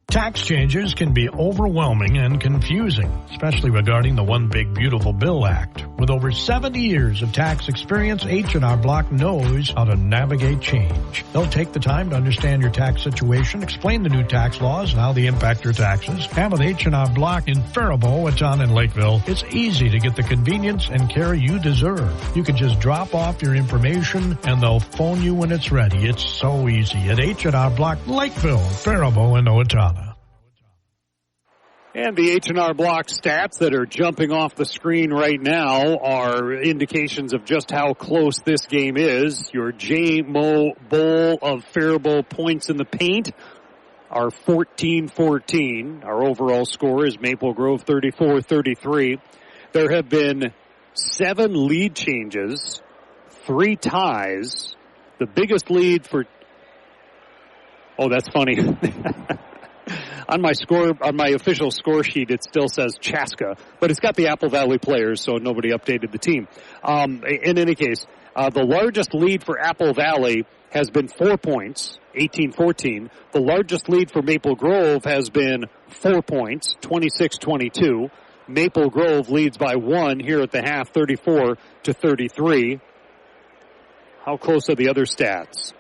Tax changes can be overwhelming and confusing, especially regarding the One Big Beautiful Bill Act. With over 70 years of tax experience, H&R Block knows how to navigate change. They'll take the time to understand your tax situation, explain the new tax laws and how they impact your taxes. And with H&R Block in Faribault, Owatonna, and Lakeville, it's easy to get the convenience and care you deserve. You can just drop off your information and they'll phone you when it's ready. It's so easy at H&R Block, Lakeville, Faribault, and Owatonna. And the H&R Block stats that are jumping off the screen right now are indications of just how close this game is. Your J-Mo Bowl of Faribault points in the paint are 14-14. Our overall score is Maple Grove 34-33. There have been 7 lead changes, 3 ties. The biggest lead for... Oh, that's funny. On my official score sheet, it still says Chaska, but it's got the Apple Valley players, so nobody updated the team. In any case, the largest lead for Apple Valley has been 4 points, 18-14. The largest lead for Maple Grove has been 4 points, 26-22. Maple Grove leads by 1 here at the half, 34-33. How close are the other stats?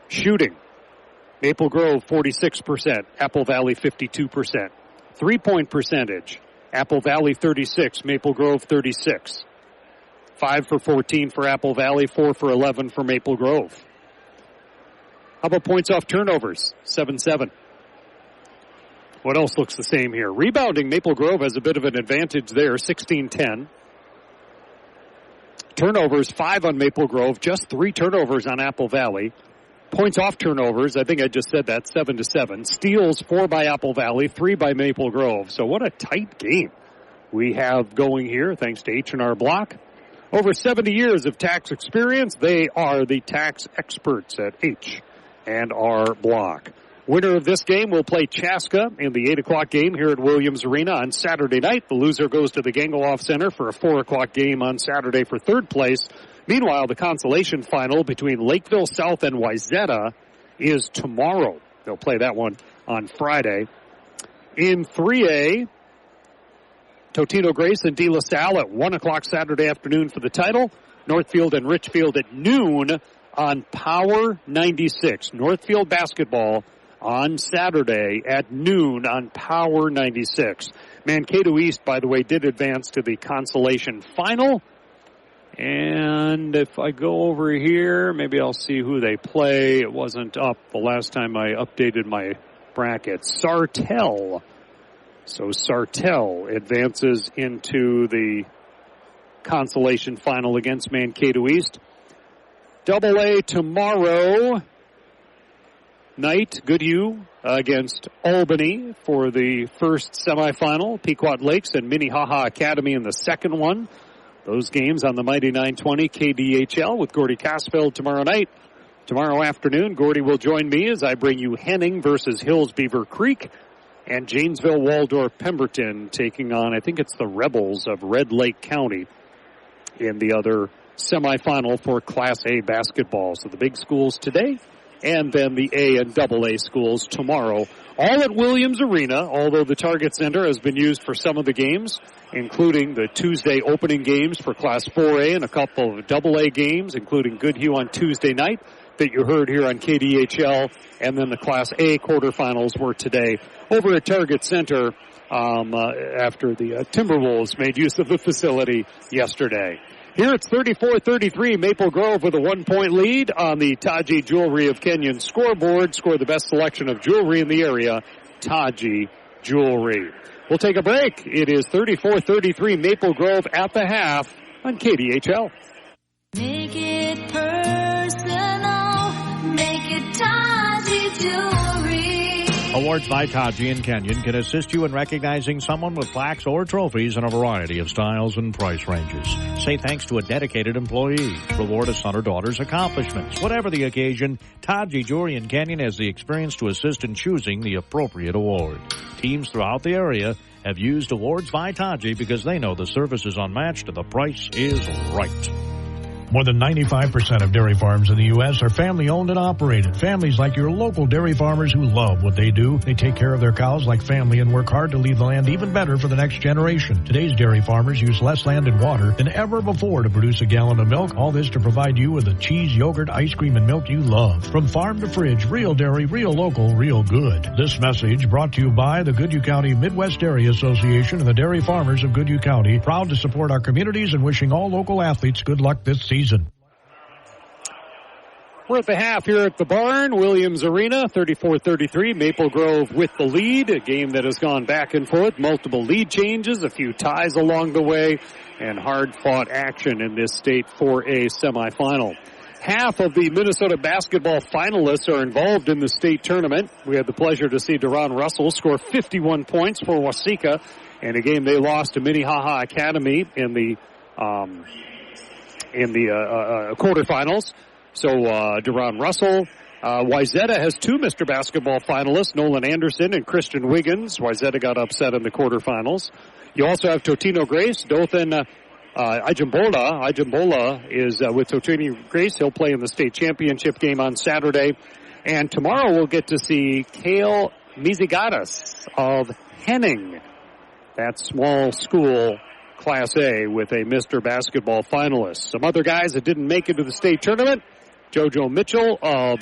Shooting. Maple Grove, 46%. Apple Valley, 52%. 3-point percentage. Apple Valley, 36. Maple Grove, 36. 5 for 14 for Apple Valley. 4 for 11 for Maple Grove. How about points off turnovers? 7-7. What else looks the same here? Rebounding, Maple Grove has a bit of an advantage there, 16-10. Turnovers, 5 on Maple Grove. Just 3 turnovers on Apple Valley. Points off turnovers, I think I just said that, 7-7. Steals, 4 by Apple Valley, 3 by Maple Grove. So what a tight game we have going here, thanks to H&R Block. Over 70 years of tax experience, they are the tax experts at H&R Block. Winner of this game will play Chaska in the 8 o'clock game here at Williams Arena on Saturday night. The loser goes to the Gangoloff Center for a 4 o'clock game on Saturday for third place. Meanwhile, the consolation final between Lakeville South and Wayzata is tomorrow. They'll play that one on Friday. In 3A, Totino Grace and De La Salle at 1 o'clock Saturday afternoon for the title. Northfield and Richfield at noon on Power 96. Northfield basketball on Saturday at noon on Power 96. Mankato East, by the way, did advance to the consolation final. And if I go over here, maybe I'll see who they play. It wasn't up the last time I updated my bracket. Sartell. So Sartell advances into the consolation final against Mankato East. Double A tomorrow night, Goodhue against Albany for the first semifinal. Pequot Lakes and Minnehaha Academy in the second one. Those games on the Mighty 920 KDHL with Gordy Cosfeld tomorrow night. Tomorrow afternoon, Gordy will join me as I bring you Henning versus Hills Beaver Creek and Janesville Waldorf Pemberton taking on, I think it's the Rebels of Red Lake County in the other semifinal for Class A basketball. So the big schools today and then the A and AA schools tomorrow. All at Williams Arena, although the Target Center has been used for some of the games, including the Tuesday opening games for Class 4A and a couple of AA games, including Goodhue on Tuesday night that you heard here on KDHL, and then the Class A quarterfinals were today over at Target Center after the Timberwolves made use of the facility yesterday. Here it's 34-33, Maple Grove with a 1-point lead on the Taji Jewelry of Kenyon scoreboard. Score the best selection of jewelry in the area, Taji Jewelry. We'll take a break. It is 34-33, Maple Grove at the half on KDHL. Make it personal, make it Taji Jewelry. Awards by Taji and Kenyon can assist you in recognizing someone with plaques or trophies in a variety of styles and price ranges. Say thanks to a dedicated employee. Reward a son or daughter's accomplishments. Whatever the occasion, Taji Jewelry in Kenyon has the experience to assist in choosing the appropriate award. Teams throughout the area have used Awards by Taji because they know the service is unmatched and the price is right. More than 95% of dairy farms in the U.S. are family-owned and operated. Families like your local dairy farmers who love what they do. They take care of their cows like family and work hard to leave the land even better for the next generation. Today's dairy farmers use less land and water than ever before to produce a gallon of milk. All this to provide you with the cheese, yogurt, ice cream, and milk you love. From farm to fridge, real dairy, real local, real good. This message brought to you by the Goodhue County Midwest Dairy Association and the dairy farmers of Goodhue County. Proud to support our communities and wishing all local athletes good luck this season. We're at the half here at the barn, Williams Arena, 34-33. Maple Grove with the lead, a game that has gone back and forth, multiple lead changes, a few ties along the way, and hard-fought action in this State 4A semifinal. Half of the Minnesota basketball finalists are involved in the state tournament. We had the pleasure to see Deron Russell score 51 points for Waseca in a game they lost to Minnehaha Academy in the quarterfinals. So Deron Russell. Wayzata has two Mr. Basketball finalists, Nolan Anderson and Christian Wiggins. Wayzata got upset in the quarterfinals. You also have Totino Grace, Dothan Ajimbola. Ajimbola is with Totino Grace. He'll play in the state championship game on Saturday. And tomorrow we'll get to see Kale Mizigatas of Henning, that small school Class A with a Mr. Basketball finalist. Some other guys that didn't make it to the state tournament: JoJo Mitchell of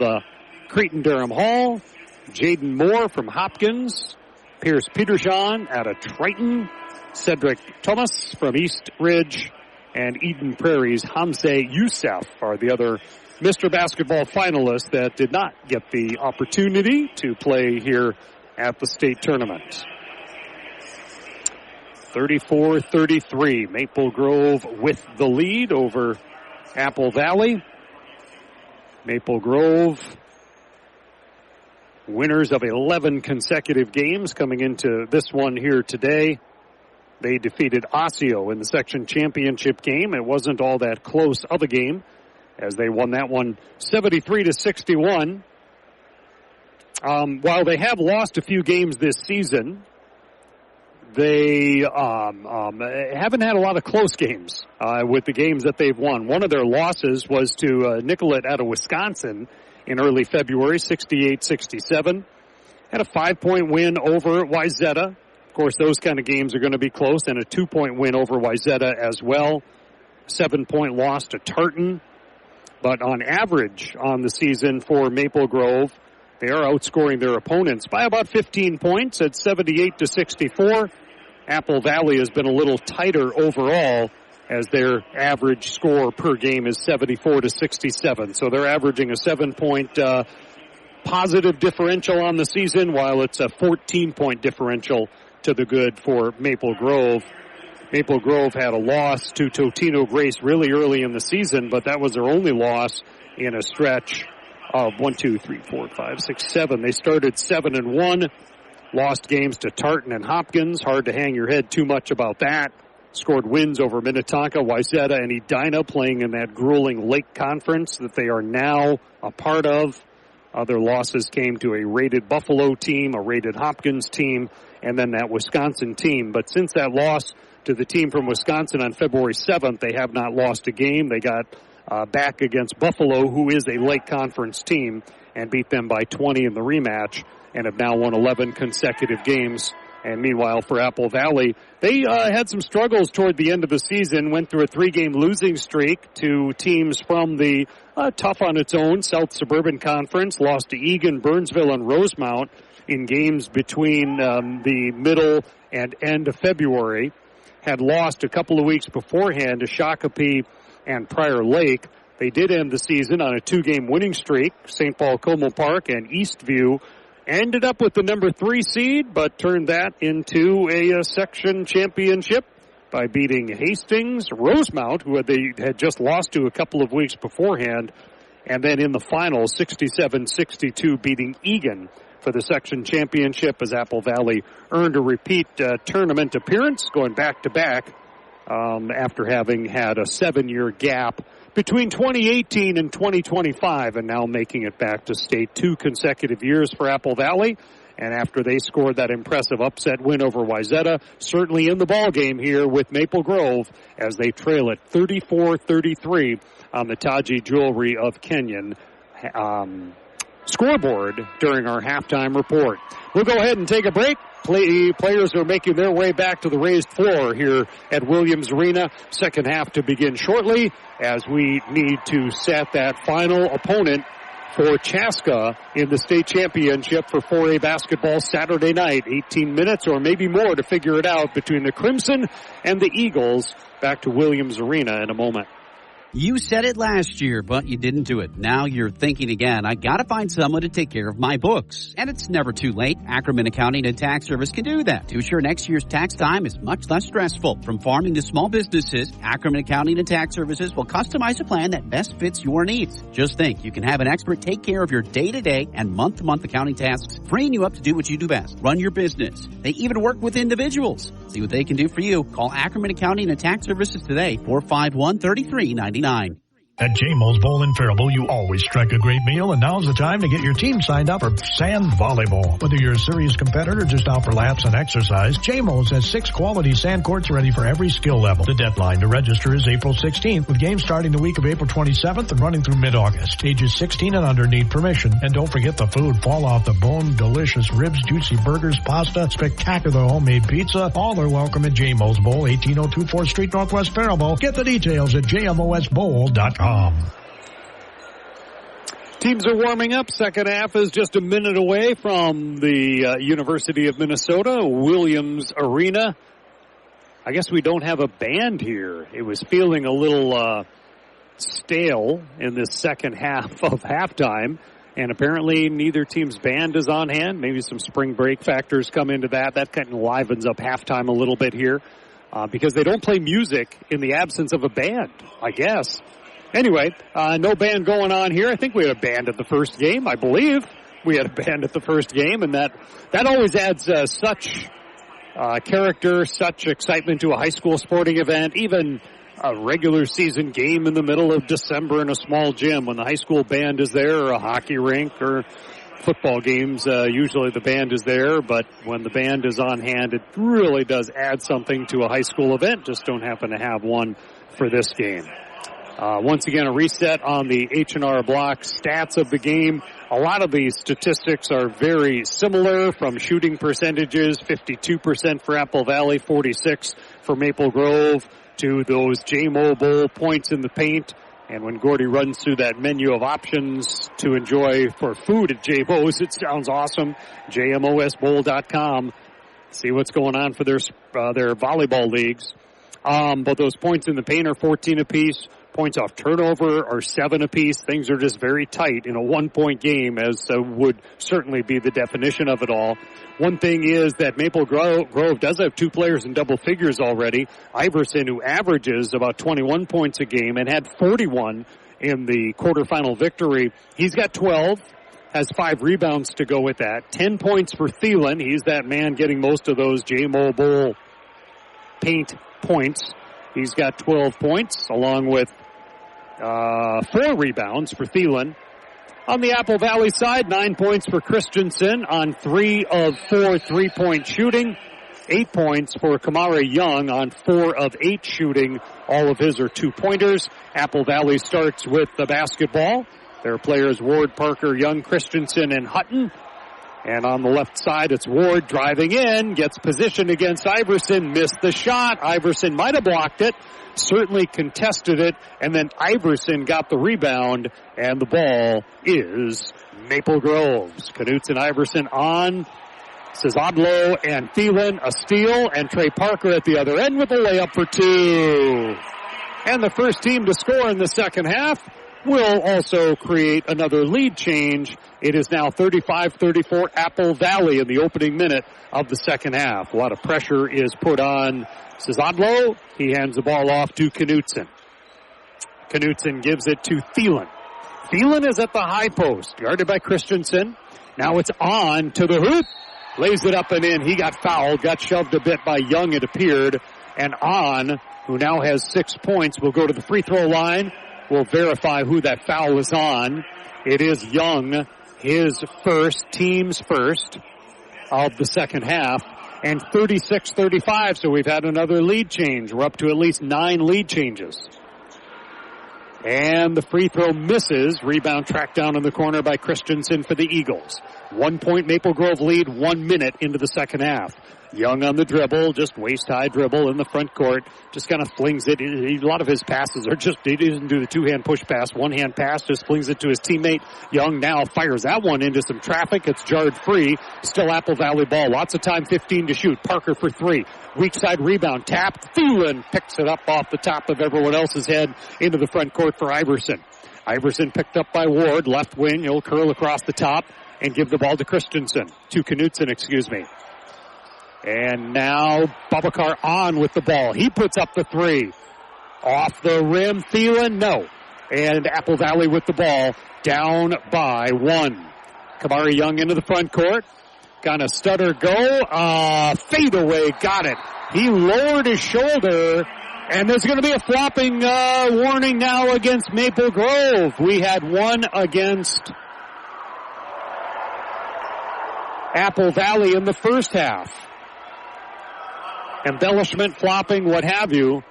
Cretin-Durham Hall, Jaden Moore from Hopkins, Pierce Petershon out of Triton, Cedric Thomas from East Ridge, and Eden Prairie's Hamze Youssef are the other Mr. Basketball finalists that did not get the opportunity to play here at the state tournament. 34-33, Maple Grove with the lead over Apple Valley. Maple Grove, winners of 11 consecutive games coming into this one here today. They defeated Osseo in the section championship game. It wasn't all that close of a game as they won that one 73-61. While they have lost a few games this season, they haven't had a lot of close games with the games that they've won. One of their losses was to Nicollet out of Wisconsin in early February, 68-67. Had a 5-point win over Wayzata. Of course, those kind of games are going to be close, and a 2-point win over Wayzata as well. 7-point loss to Tartan. But on average on the season for Maple Grove, they are outscoring their opponents by about 15 points at 78-64. Apple Valley has been a little tighter overall as their average score per game is 74-67. So they're averaging a 7-point positive differential on the season, while it's a 14-point differential to the good for Maple Grove. Maple Grove had a loss to Totino Grace really early in the season, but that was their only loss in a stretch of 7. They started 7-1, lost games to Tartan and Hopkins. Hard to hang your head too much about that. scored wins over Minnetonka, Wayzata, and Edina, playing in that grueling Lake Conference that they are now a part of. Other losses came to a rated Buffalo team, a rated Hopkins team, and then that Wisconsin team. But since that loss to the team from Wisconsin on February 7th, they have not lost a game. They got back against Buffalo, who is a Lake Conference team, and beat them by 20 in the rematch, and have now won 11 consecutive games. And meanwhile, for Apple Valley, they had some struggles toward the end of the season, went through a 3-game losing streak to teams from the tough on its own South Suburban Conference, lost to Eagan, Burnsville, and Rosemount in games between the middle and end of February, had lost a couple of weeks beforehand to Shakopee and Prior Lake. They did end the season on a 2-game winning streak. St. Paul Como Park and Eastview ended up with the number 3 seed, but turned that into a section championship by beating Hastings, Rosemount, who they had just lost to a couple of weeks beforehand, and then in the final, 67-62, beating Eagan for the section championship, as Apple Valley earned a repeat tournament appearance, going back-to-back after having had a 7-year gap between 2018 and 2025, and now making it back to state 2 consecutive years for Apple Valley. And after they scored that impressive upset win over Wayzata, certainly in the ballgame here with Maple Grove as they trail at 34-33 on the Taji Jewelry of Kenyon scoreboard during our halftime report. We'll go ahead and take a break. Players are making their way back to the raised floor here at Williams Arena. Second half to begin shortly as we need to set that final opponent for Chaska in the state championship for 4A basketball Saturday night. 18 minutes or maybe more to figure it out between the Crimson and the Eagles. Back to Williams Arena in a moment. You said it last year, but you didn't do it. Now you're thinking again, I gotta find someone to take care of my books. And it's never too late. Ackerman Accounting and Tax Service can do that to ensure next year's tax time is much less stressful. From farming to small businesses, Ackerman Accounting and Tax Services will customize a plan that best fits your needs. Just think, you can have an expert take care of your day-to-day and month-to-month accounting tasks, freeing you up to do what you do best, run your business. They even work with individuals. See what they can do for you. Call Ackerman Accounting and Tax Services today, 451-3399. At J-Mo's Bowl in Faribault, you always strike a great meal, and now's the time to get your team signed up for sand volleyball. Whether you're a serious competitor or just out for laps and exercise, J-Mo's has 6 quality sand courts ready for every skill level. The deadline to register is April 16th, with games starting the week of April 27th and running through mid-August. Ages 16 and under need permission. And don't forget the food. Fall off the bone, delicious ribs, juicy burgers, pasta, spectacular homemade pizza. All are welcome at J-Mo's Bowl, 1802 4th Street, Northwest Faribault. Get the details at jmosbowl.com. Teams are warming up. Second half is just a minute away from the University of Minnesota, Williams Arena. I guess we don't have a band here. It was feeling a little stale in this second half of halftime, and apparently neither team's band is on hand. Maybe some spring break factors come into that. That kind of livens up halftime a little bit here because they don't play music in the absence of a band, I guess. Anyway, no band going on here. I think we had a band at the first game. I believe we had a band at the first game, and that always adds such character, such excitement to a high school sporting event, even a regular season game in the middle of December in a small gym. When the high school band is there, or a hockey rink, or football games, usually the band is there, but when the band is on hand, it really does add something to a high school event. Just don't happen to have one for this game. Once again, a reset on the H&R Block stats of the game. A lot of these statistics are very similar, from shooting percentages, 52% for Apple Valley, 46% for Maple Grove, to those J-Mo Bowl points in the paint. And when Gordy runs through that menu of options to enjoy for food at J-Mo's, it sounds awesome. JMOSbowl.com. See what's going on for their volleyball leagues. But those points in the paint are 14 apiece. Points off turnover are 7 apiece. Things are just very tight in a 1-point game, as would certainly be the definition of it all. One thing is that Maple Grove does have 2 players in double figures already. Iverson, who averages about 21 points a game and had 41 in the quarterfinal victory. He's got 12, has 5 rebounds to go with that. 10 points for Thielen. He's that man getting most of those J-Mo Bowl paint points. He's got 12 points, along with 4 rebounds for Thielen. On the Apple Valley side, 9 points for Christensen on 3 of 4 3-point shooting. 8 points for Kamari Young on 4 of 8 shooting. All of his are 2-pointers. Apple Valley starts with the basketball. Their players Ward, Parker, Young, Christensen, and Hutton. And on the left side, it's Ward driving in, gets positioned against Iverson, missed the shot. Iverson might have blocked it, certainly contested it, and then Iverson got the rebound, and the ball is Maple Grove's. Knutson, Iverson on. Cizadlo and Thielen, a steal, and Trey Parker at the other end with a layup for 2. And the first team to score in the second half will also create another lead change. It is now 35-34 Apple Valley in the opening minute of the second half. A lot of pressure is put on Cizadlo. He hands the ball off to Knutson. Knutson gives it to Thielen. Thielen is at the high post, guarded by Christensen. Now it's on to the hoop. Lays it up and in. He got fouled, got shoved a bit by Young, it appeared. And On, who now has 6 points, will go to the free throw line. We'll verify who that foul is on. It is Young, his first, team's first of the second half. And 36-35, so we've had another lead change. We're up to at least 9 lead changes. And the free throw misses. Rebound tracked down in the corner by Christensen for the Eagles. 1 point Maple Grove lead, 1 minute into the second half. Young on the dribble, just waist-high dribble in the front court. Just kind of flings it. A lot of his passes are just, he doesn't do the two-hand push pass. One-hand pass, just flings it to his teammate. Young now fires that one into some traffic. It's jarred free. Still Apple Valley ball. Lots of time, 15 to shoot. Parker for 3. Weak side rebound. Tapped. Thielen picks it up off the top of everyone else's head into the front court for Iverson. Iverson picked up by Ward. Left wing. He'll curl across the top and give the ball to Christensen. To Knutson, excuse me. And now Babacar on with the ball. He puts up the 3. Off the rim, Thielen, no. And Apple Valley with the ball, down by 1. Kamari Young into the front court. Gonna stutter go. Fade away, got it. He lowered his shoulder, and there's gonna be a flopping warning now against Maple Grove. We had one against Apple Valley in the first half. Embellishment, flopping, what have you.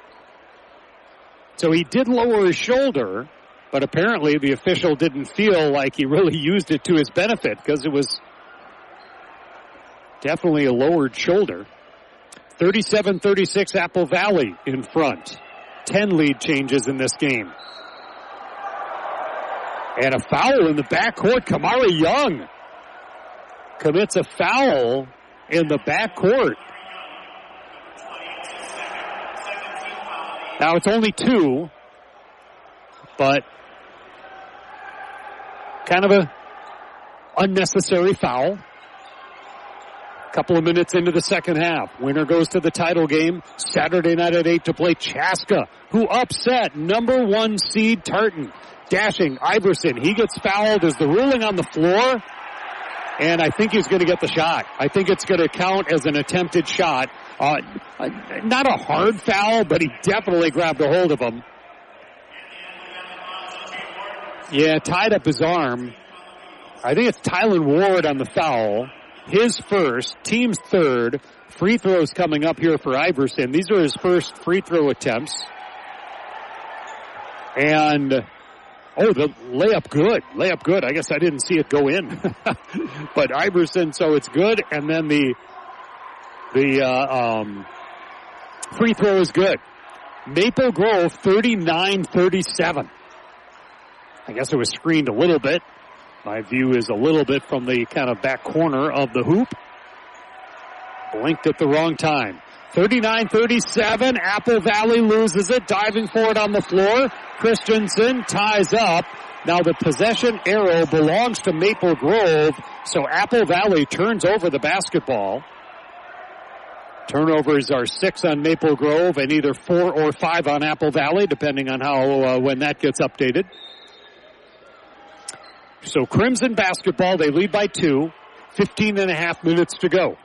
So he did lower his shoulder, but apparently the official didn't feel like he really used it to his benefit because it was definitely a lowered shoulder. 37-36 Apple Valley in front. 10 lead changes in this game. And a foul in the backcourt. Kamari Young commits a foul in the backcourt. Now it's only 2, but kind of a unnecessary foul. Couple of minutes into the second half. Winner goes to the title game Saturday night at 8 to play Chaska, who upset number 1 seed Tartan. Dashing Iverson. He gets fouled. Is the ruling on the floor? And I think he's going to get the shot. I think it's going to count as an attempted shot. Not a hard foul, but he definitely grabbed a hold of him. Yeah, tied up his arm. I think it's Tylen Ward on the foul. His first, team's third. Free throws coming up here for Iverson. These are his first free throw attempts. And, the layup good. Layup good. I guess I didn't see it go in. But Iverson, so it's good. And then the free throw is good. Maple Grove 39-37. I guess it was screened a little bit. My view is a little bit from the kind of back corner of the hoop. Blinked at the wrong time. 39-37. Apple Valley loses it. Diving for it on the floor. Christensen ties up. Now the possession arrow belongs to Maple Grove. So Apple Valley turns over the basketball. Turnovers are 6 on Maple Grove and either 4 or 5 on Apple Valley, depending on how when that gets updated. So Crimson basketball, they lead by 2. 15 and a half minutes to go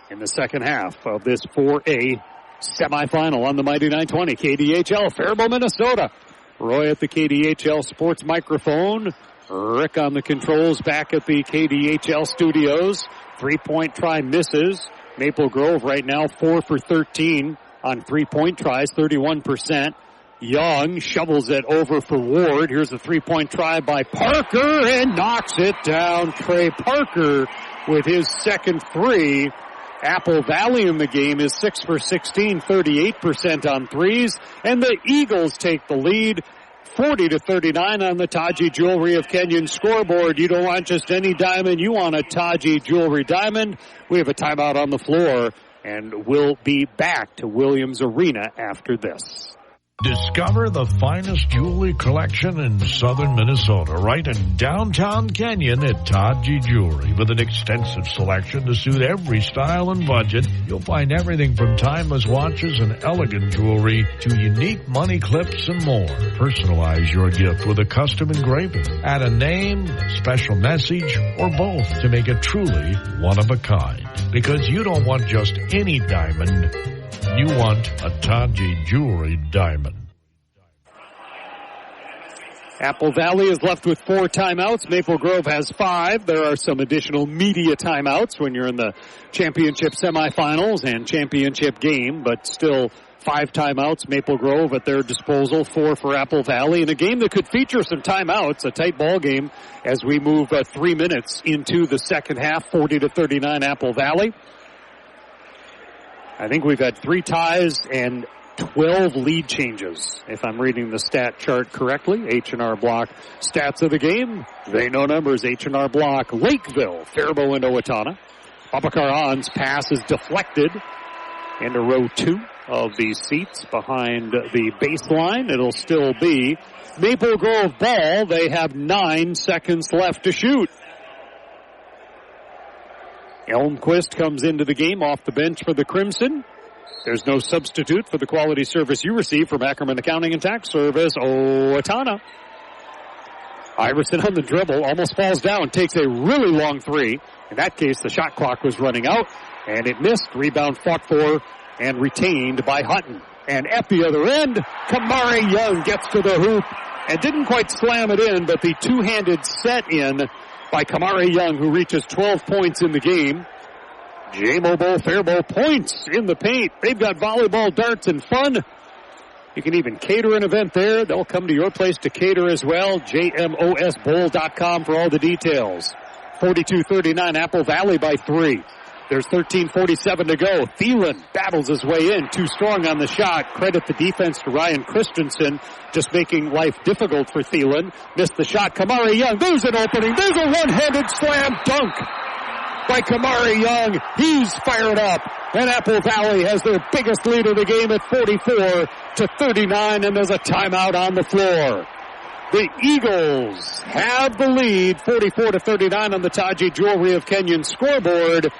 in the second half of this 4A Semifinal on the Mighty 920, KDHL, Faribault, Minnesota. Roy at the KDHL sports microphone. Rick on the controls back at the KDHL studios. 3-point try misses. Maple Grove right now 4 for 13 on 3-point tries, 31%. Young shovels it over for Ward. Here's a 3-point try by Parker and knocks it down. Trey Parker with his second three. Apple Valley in the game is 6 for 16, 38% on threes. And the Eagles take the lead, 40-39 on the Taji Jewelry of Kenyon scoreboard. You don't want just any diamond, you want a Taji Jewelry diamond. We have a timeout on the floor, and we'll be back to Williams Arena after this. Discover the finest jewelry collection in southern Minnesota, right in downtown Kenyon at Taji Jewelry. With an extensive selection to suit every style and budget, you'll find everything from timeless watches and elegant jewelry to unique money clips and more. Personalize your gift with a custom engraving. Add a name, a special message, or both to make it truly one of a kind. Because you don't want just any diamond. You want a Taji Jewelry diamond. Apple Valley is left with 4 timeouts. Maple Grove has 5. There are some additional media timeouts when you're in the championship semifinals and championship game, but still 5 timeouts. Maple Grove at their disposal, 4 for Apple Valley. In a game that could feature some timeouts, a tight ball game as we move 3 minutes into the second half, 40-39 Apple Valley. I think we've had 3 ties and 12 lead changes, if I'm reading the stat chart correctly. H&R Block stats of the game. They know numbers. H&R Block, Lakeville, Faribault, and Owatonna. Babakar On's pass is deflected into row 2 of the seats behind the baseline. It'll still be Maple Grove ball. They have 9 seconds left to shoot. Elmquist comes into the game off the bench for the Crimson. There's no substitute for the quality service you receive from Ackerman Accounting and Tax Service. Owatonna. Iverson on the dribble, almost falls down, takes a really long three. In that case, the shot clock was running out, and it missed. Rebound fought for and retained by Hutton. And at the other end, Kamari Young gets to the hoop and didn't quite slam it in, but the two-handed set in by Kamari Young, who reaches 12 points in the game. J-Mobile Faribault points in the paint. They've got volleyball, darts, and fun. You can even cater an event there. They'll come to your place to cater as well. JMOSBowl.com for all the details. 42-39, Apple Valley by 3. There's 13:47 to go. Thielen battles his way in. Too strong on the shot. Credit the defense to Ryan Christensen, just making life difficult for Thielen. Missed the shot. Kamari Young. There's an opening. There's a one-handed slam dunk by Kamari Young. He's fired up. And Apple Valley has their biggest lead of the game at 44-39, and there's a timeout on the floor. The Eagles have the lead, 44-39 on the Taji Jewelry of Kenyon scoreboard.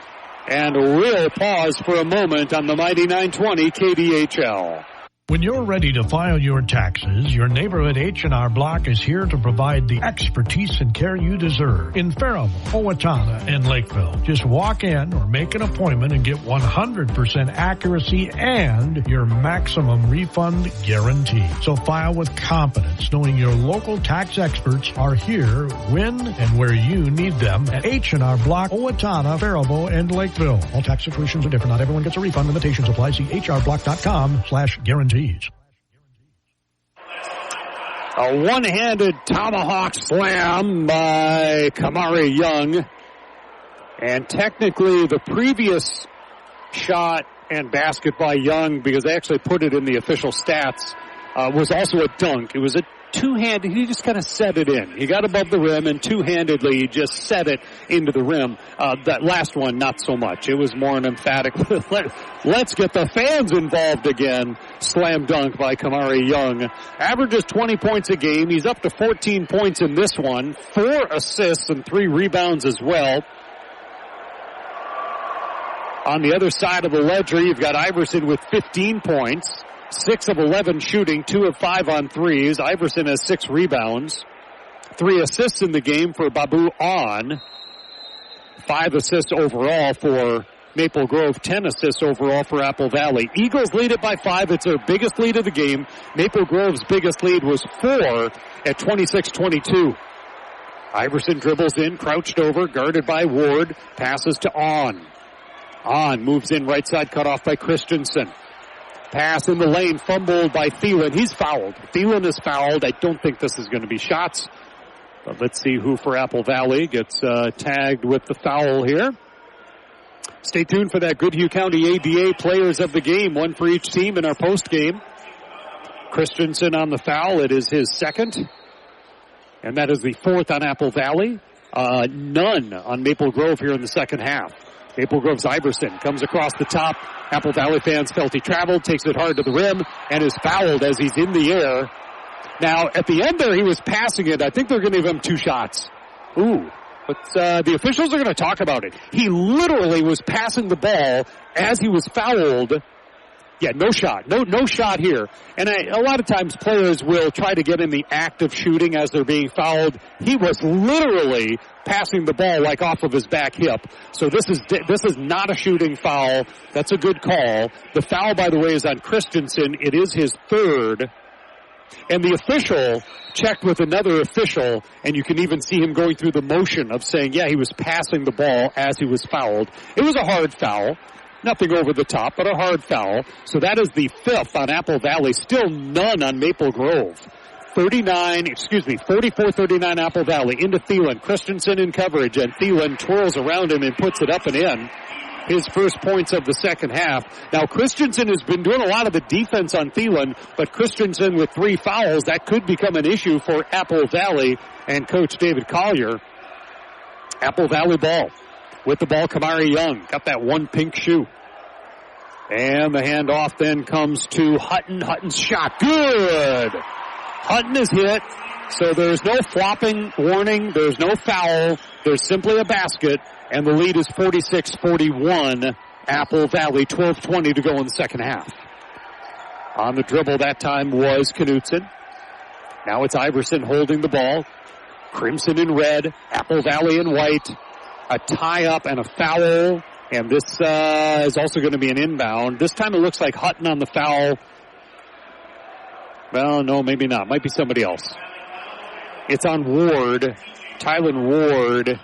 And we'll pause for a moment on the Mighty 920 KDHL. When you're ready to file your taxes, your neighborhood H&R Block is here to provide the expertise and care you deserve. In Faribault, Owatonna, and Lakeville, just walk in or make an appointment and get 100% accuracy and your maximum refund guarantee. So file with confidence, knowing your local tax experts are here when and where you need them at H&R Block, Owatonna, Faribault, and Lakeville. All tax situations are different. Not everyone gets a refund. Limitations apply. See hrblock.com/guarantee. A one-handed tomahawk slam by Kamari Young. And technically the previous shot and basket by Young, because they actually put it in the official stats, was also a dunk. It was a two-handed, he just kind of set it in. He got above the rim and two-handedly he just set it into the rim. That last one, not so much. It was more an emphatic, let's get the fans involved again. Slam dunk by Kamari Young. Averages 20 points a game. He's up to 14 points in this one. 4 assists and 3 rebounds as well. On the other side of the ledger, you've got Iverson with 15 points. 6 of 11 shooting, 2 of 5 on threes. Iverson has 6 rebounds. 3 assists in the game for Babu On. 5 assists overall for Maple Grove, 10 assists overall for Apple Valley. Eagles lead it by 5. It's their biggest lead of the game. Maple Grove's biggest lead was 4 at 26-22. Iverson dribbles in, crouched over, guarded by Ward, passes to On. On moves in right side, cut off by Christensen. Pass in the lane, fumbled by Thielen. He's fouled. Thielen is fouled. I don't think this is going to be shots. But let's see who for Apple Valley gets tagged with the foul here. Stay tuned for that Goodhue County ABA players of the game, one for each team in our post game. Christensen on the foul. It is his second. And that is the fourth on Apple Valley. None on Maple Grove here in the second half. Maple Grove's Iverson comes across the top. Apple Valley fans felt he traveled, takes it hard to the rim, and is fouled as he's in the air. Now, at the end there, he was passing it. I think they're going to give him 2 shots. Ooh. But the officials are going to talk about it. He literally was passing the ball as he was fouled. Yeah, no shot. No shot here. And a lot of times players will try to get in the act of shooting as they're being fouled. He was literally passing the ball like off of his back hip. So this is not a shooting foul. That's a good call. The foul, by the way, is on Christensen. It is his third. And the official checked with another official, and you can even see him going through the motion of saying, yeah, he was passing the ball as he was fouled. It was a hard foul. Nothing over the top, but a hard foul. So that is the 5th on Apple Valley. Still none on Maple Grove. 44-39 Apple Valley. Into Thielen. Christensen in coverage, and Thielen twirls around him and puts it up and in. His first points of the second half. Now, Christensen has been doing a lot of the defense on Thielen, but Christensen with 3 fouls, that could become an issue for Apple Valley and Coach David Collier. Apple Valley ball. With the ball, Kamari Young. Got that one pink shoe. And the handoff then comes to Hutton. Hutton's shot. Good! Hutton is hit. So there's no flopping warning. There's no foul. There's simply a basket. And the lead is 46-41. Apple Valley, 12:20 to go in the second half. On the dribble that time was Knutson. Now it's Iverson holding the ball. Crimson in red. Apple Valley in white. A tie-up and a foul. And this is also going to be an inbound. This time it looks like Hutton on the foul. Well, no, maybe not. Might be somebody else. It's on Ward. Tylen Ward.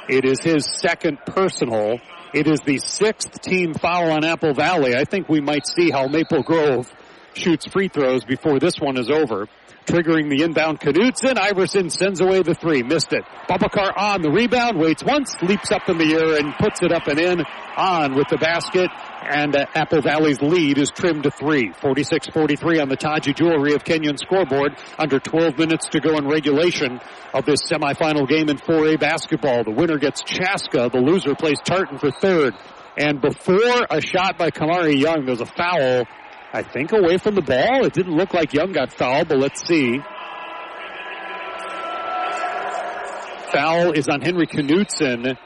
It is his second personal. It is the 6th team foul on Apple Valley. I think we might see how Maple Grove shoots free throws before this one is over. Triggering the inbound, Knutson. Iverson sends away the 3. Missed it. Babakar on the rebound. Waits once. Leaps up in the air and puts it up and in. On with the basket. And Apple Valley's lead is trimmed to 3. 46-43 on the Taji Jewelry of Kenyon scoreboard. Under 12 minutes to go in regulation of this semifinal game in 4A basketball. The winner gets Chaska. The loser plays Tartan for 3rd. And before a shot by Kamari Young, there's a foul, I think, away from the ball. It didn't look like Young got fouled, but let's see. Foul is on Henry Knutson.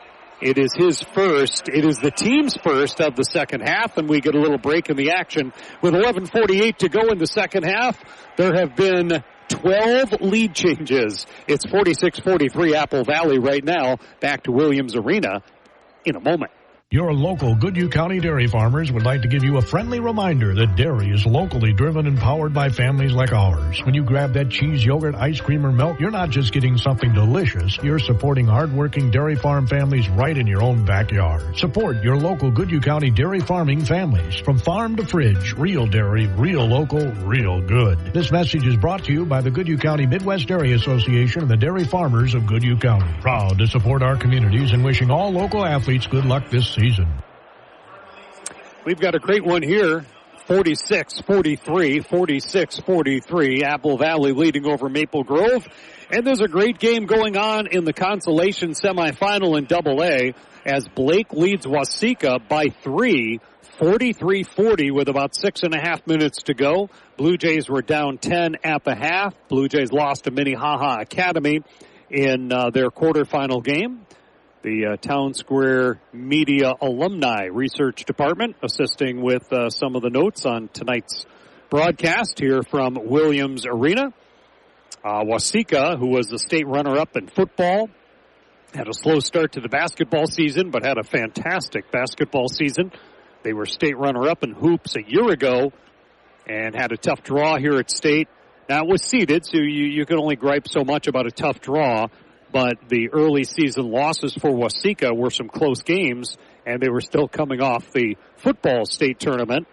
It is his first. It is the team's first of the second half, and we get a little break in the action. With 11:48 to go in the second half, there have been 12 lead changes. It's 46-43 Apple Valley right now. Back to Williams Arena in a moment. Your local Goodhue County dairy farmers would like to give you a friendly reminder that dairy is locally driven and powered by families like ours. When you grab that cheese, yogurt, ice cream, or milk, you're not just getting something delicious. You're supporting hardworking dairy farm families right in your own backyard. Support your local Goodhue County dairy farming families. From farm to fridge, real dairy, real local, real good. This message is brought to you by the Goodhue County Midwest Dairy Association and the dairy farmers of Goodhue County. Proud to support our communities and wishing all local athletes good luck this season. We've got a great one here. 46-43. Apple Valley leading over Maple Grove. And there's a great game going on in the consolation semifinal in AA as Blake leads Waseca by 3, 43-40 with about 6.5 minutes to go. Blue Jays were down 10 at the half. Blue Jays lost to Minnehaha Academy in their quarterfinal game. The Town Square Media Alumni Research Department assisting with some of the notes on tonight's broadcast here from Williams Arena. Waseca, who was the state runner-up in football, had a slow start to the basketball season, but had a fantastic basketball season. They were state runner-up in hoops a year ago and had a tough draw here at state. Now, it was seeded, so you can only gripe so much about a tough draw, but the early season losses for Waseca were some close games, and they were still coming off the football state tournament,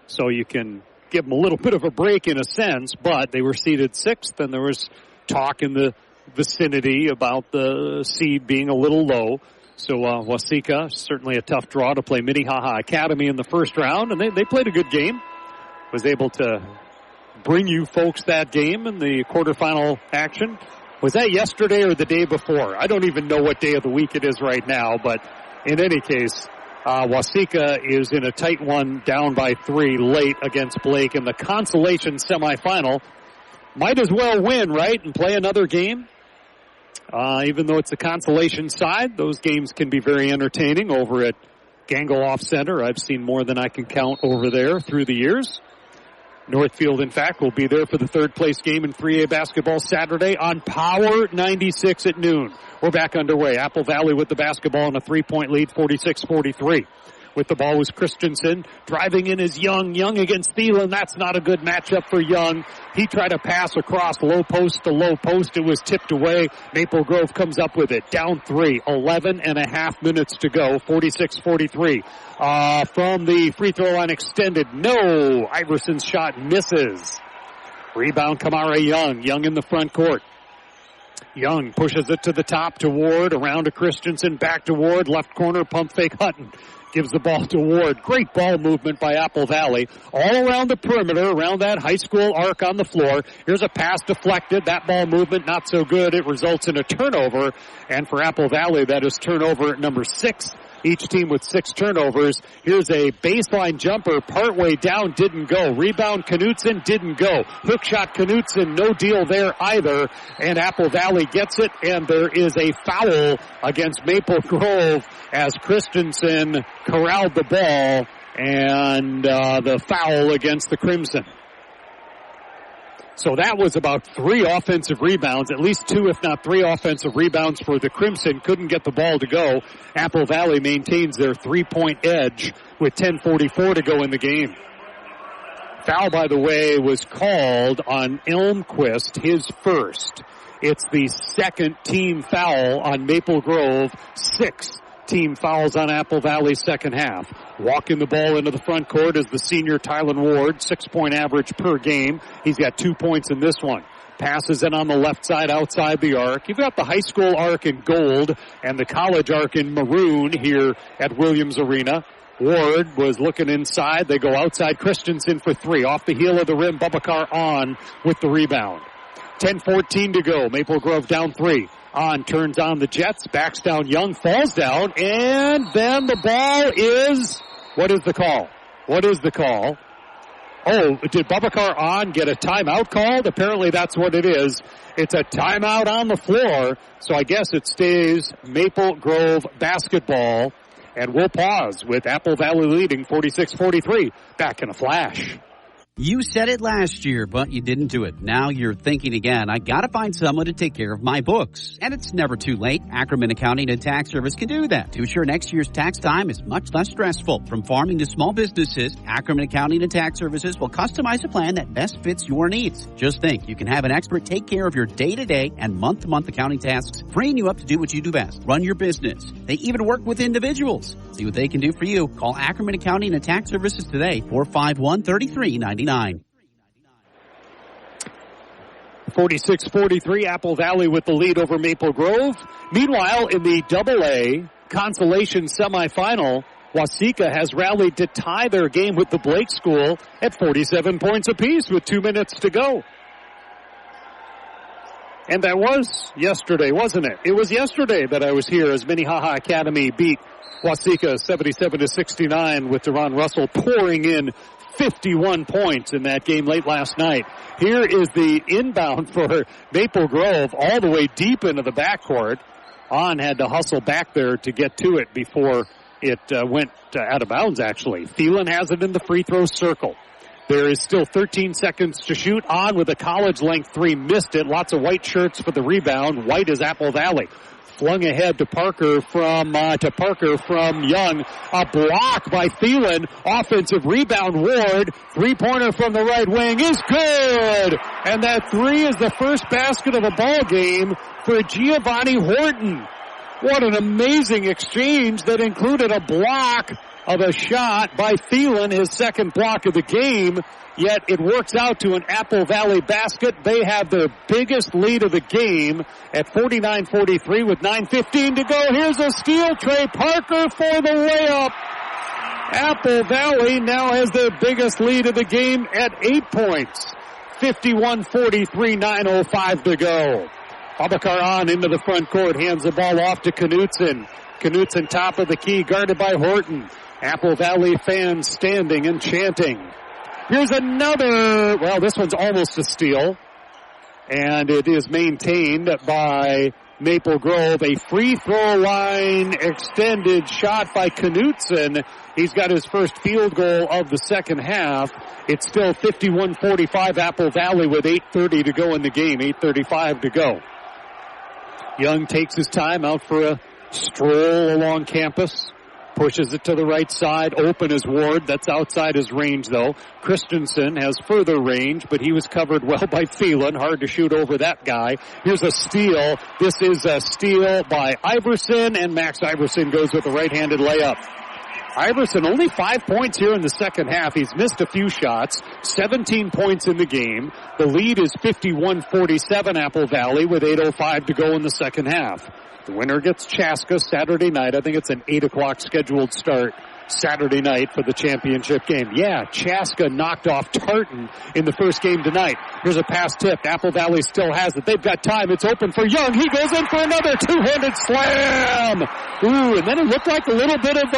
so you can give them a little bit of a break in a sense, but they were seeded 6th, and there was talk in the vicinity about the seed being a little low. So Waseca, certainly a tough draw to play Minnehaha Academy in the first round, and they played a good game. Was able to bring you folks that game in the quarterfinal action. Was that yesterday or the day before? I don't even know what day of the week it is right now, but in any case, Waseca is in a tight one, down by 3 late against Blake in the consolation semifinal. Might as well win, right, and play another game. Even though it's the consolation side, those games can be very entertaining over at Gangoloff Center. I've seen more than I can count over there through the years. Northfield, in fact, will be there for the third place game in 3A basketball Saturday on Power 96 at noon. We're back underway. Apple Valley with the basketball in a 3-point lead, 46-43. With the ball was Christensen. Driving in is Young. Young against Thielen. That's not a good matchup for Young. He tried to pass across low post to low post. It was tipped away. Maple Grove comes up with it. Down 3. 11 and a half minutes to go. 46-43. From the free throw line extended. No. Iverson's shot misses. Rebound Kamara Young. Young in the front court. Young pushes it to the top to Ward. Around to Christensen. Back to Ward. Left corner. Pump fake Hutton. Gives the ball to Ward. Great ball movement by Apple Valley. All around the perimeter, around that high school arc on the floor. Here's a pass deflected. That ball movement not so good. It results in a turnover. And for Apple Valley, that is turnover number 6. Each team with 6 turnovers. Here's a baseline jumper partway down, didn't go. Rebound Knutson, didn't go. Hook shot Knutson, no deal there either. And Apple Valley gets it, and there is a foul against Maple Grove as Christensen corralled the ball, and the foul against the Crimson. So that was about 3 offensive rebounds, at least 2 if not 3 offensive rebounds for the Crimson. Couldn't get the ball to go. Apple Valley maintains their 3-point edge with 10:44 to go in the game. Foul, by the way, was called on Elmquist, his first. It's the second team foul on Maple Grove, 6 team fouls on Apple Valley's second half. Walking the ball into the front court is the senior Tylen Ward, 6-point average per game. He's got 2 points in this one. Passes in on the left side outside the arc. You've got the high school arc in gold and the college arc in maroon here at Williams Arena. Ward was looking inside. They go outside. Christensen for 3. Off the heel of the rim, Bubakar on with the rebound. 10:14 to go. Maple Grove down 3. On, turns on the Jets, backs down Young, falls down, and then the ball is, what is the call? What is the call? Oh, did Bubakar on get a timeout called? Apparently that's what it is. It's a timeout on the floor, so I guess it stays Maple Grove basketball, and we'll pause with Apple Valley leading 46-43. Back in a flash. You said it last year, but you didn't do it. Now you're thinking again, I gotta find someone to take care of my books. And it's never too late. Ackerman Accounting and Tax Service can do that to ensure next year's tax time is much less stressful. From farming to small businesses, Ackerman Accounting and Tax Services will customize a plan that best fits your needs. Just think, you can have an expert take care of your day-to-day and month-to-month accounting tasks, freeing you up to do what you do best. Run your business. They even work with individuals. See what they can do for you. Call Ackerman Accounting and Tax Services today, 451-3399. 46-43, Apple Valley with the lead over Maple Grove. Meanwhile, in the AA consolation semifinal, Waseca has rallied to tie their game with the Blake School at 47 points apiece with 2 minutes to go. And that was yesterday, wasn't it? It was yesterday that I was here as Minnehaha Academy beat Waseca 77-69 with Deron Russell pouring in 51 points in that game late last night. Here is the inbound for Maple Grove all the way deep into the backcourt. On had to hustle back there to get to it before it went out of bounds, actually. Thielen has it in the free throw circle. There is still 13 seconds to shoot. On with a college-length three. Missed it. Lots of white shirts for the rebound. White is Apple Valley. Flung ahead to Parker from Young. A block by Thielen. Offensive rebound. Ward. Three-pointer from the right wing is good. And that three is the first basket of the ball game for Giovanni Horton. What an amazing exchange that included a block of a shot by Thielen, his second block of the game. Yet it works out to an Apple Valley basket. They have their biggest lead of the game at 49-43 with 9:15 to go. Here's a steal. Trey Parker for the layup. Apple Valley now has their biggest lead of the game at 8 points. 51-43, 9:05 to go. Babakar on into the front court, hands the ball off to Knutson. Knutson top of the key, guarded by Horton. Apple Valley fans standing and chanting. Here's another, well, this one's almost a steal. And it is maintained by Maple Grove. A free throw line extended shot by Knutson. He's got his first field goal of the second half. It's still 51-45 Apple Valley with 8:30 to go in the game, 8:35 to go. Young takes his time out for a stroll along campus. Pushes it to the right side. Open is Ward. That's outside his range, though. Christensen has further range, but he was covered well by Thielen. Hard to shoot over that guy. Here's a steal. This is a steal by Iverson, and Max Iverson goes with a right-handed layup. Iverson only 5 points here in the second half. He's missed a few shots. 17 points in the game. The lead is 51-47 Apple Valley with 8:05 to go in the second half. The winner gets Chaska Saturday night. I think it's an 8 o'clock scheduled start Saturday night for the championship game. Yeah, Chaska knocked off Tartan in the first game tonight. Here's a pass tipped. Apple Valley still has it. They've got time. It's open for Young. He goes in for another two-handed slam. Ooh, and then it looked like a little bit of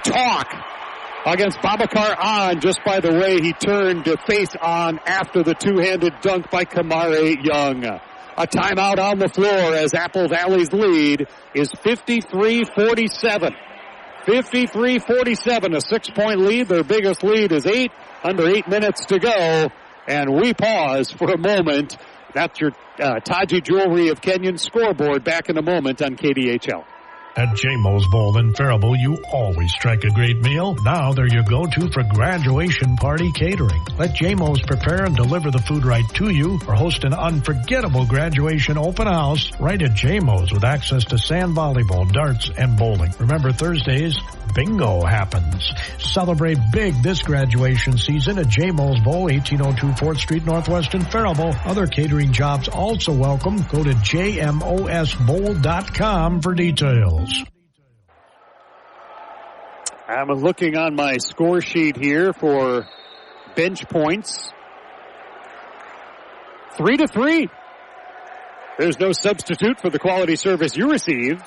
talk against Babakar On, just by the way he turned to face On after the two-handed dunk by Kamare Young. A timeout on the floor as Apple Valley's lead is 53-47. 53-47, a 6-point lead. Their biggest lead is 8, under 8 minutes to go. And we pause for a moment. That's your Taji Jewelry of Kenyon scoreboard back in a moment on KDHL. At J-Mo's Bowl in Faribault, you always strike a great meal. Now they're your go-to for graduation party catering. Let J-Mo's prepare and deliver the food right to you, or host an unforgettable graduation open house right at J-Mo's with access to sand volleyball, darts, and bowling. Remember, Thursdays, bingo happens. Celebrate big this graduation season at J-Mo's Bowl, 1802 4th Street Northwest in Faribault. Other catering jobs also welcome. Go to jmosbowl.com for details. I'm looking on my score sheet here for bench points. 3-3. There's no substitute for the quality service you receive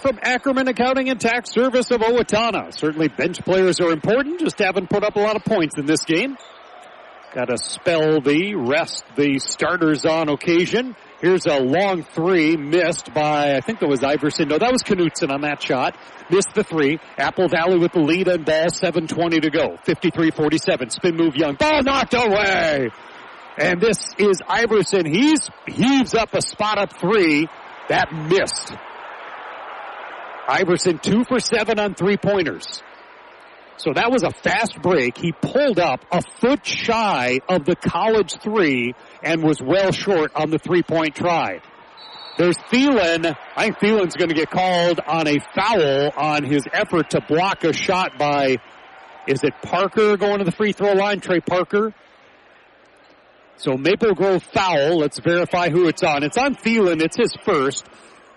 from Ackerman Accounting and Tax Service of Owatonna. Certainly bench players are important, just haven't put up a lot of points in this game. Got to rest the starters on occasion. Here's a long three missed by, I think that was Iverson. No, that was Knutson on that shot. Missed the three. Apple Valley with the lead and ball, 7:20 to go. 53-47. Spin move Young. Ball knocked away. And this is Iverson. Heaves up a spot up three. That missed. Iverson 2 for 7 on three-pointers. So that was a fast break. He pulled up a foot shy of the college three and was well short on the three-point try. There's Thielen. I think Thielen's going to get called on a foul on his effort to block a shot by, is it Parker going to the free throw line? Trey Parker. So Maple Grove foul. Let's verify who it's on. It's on Thielen. It's his first.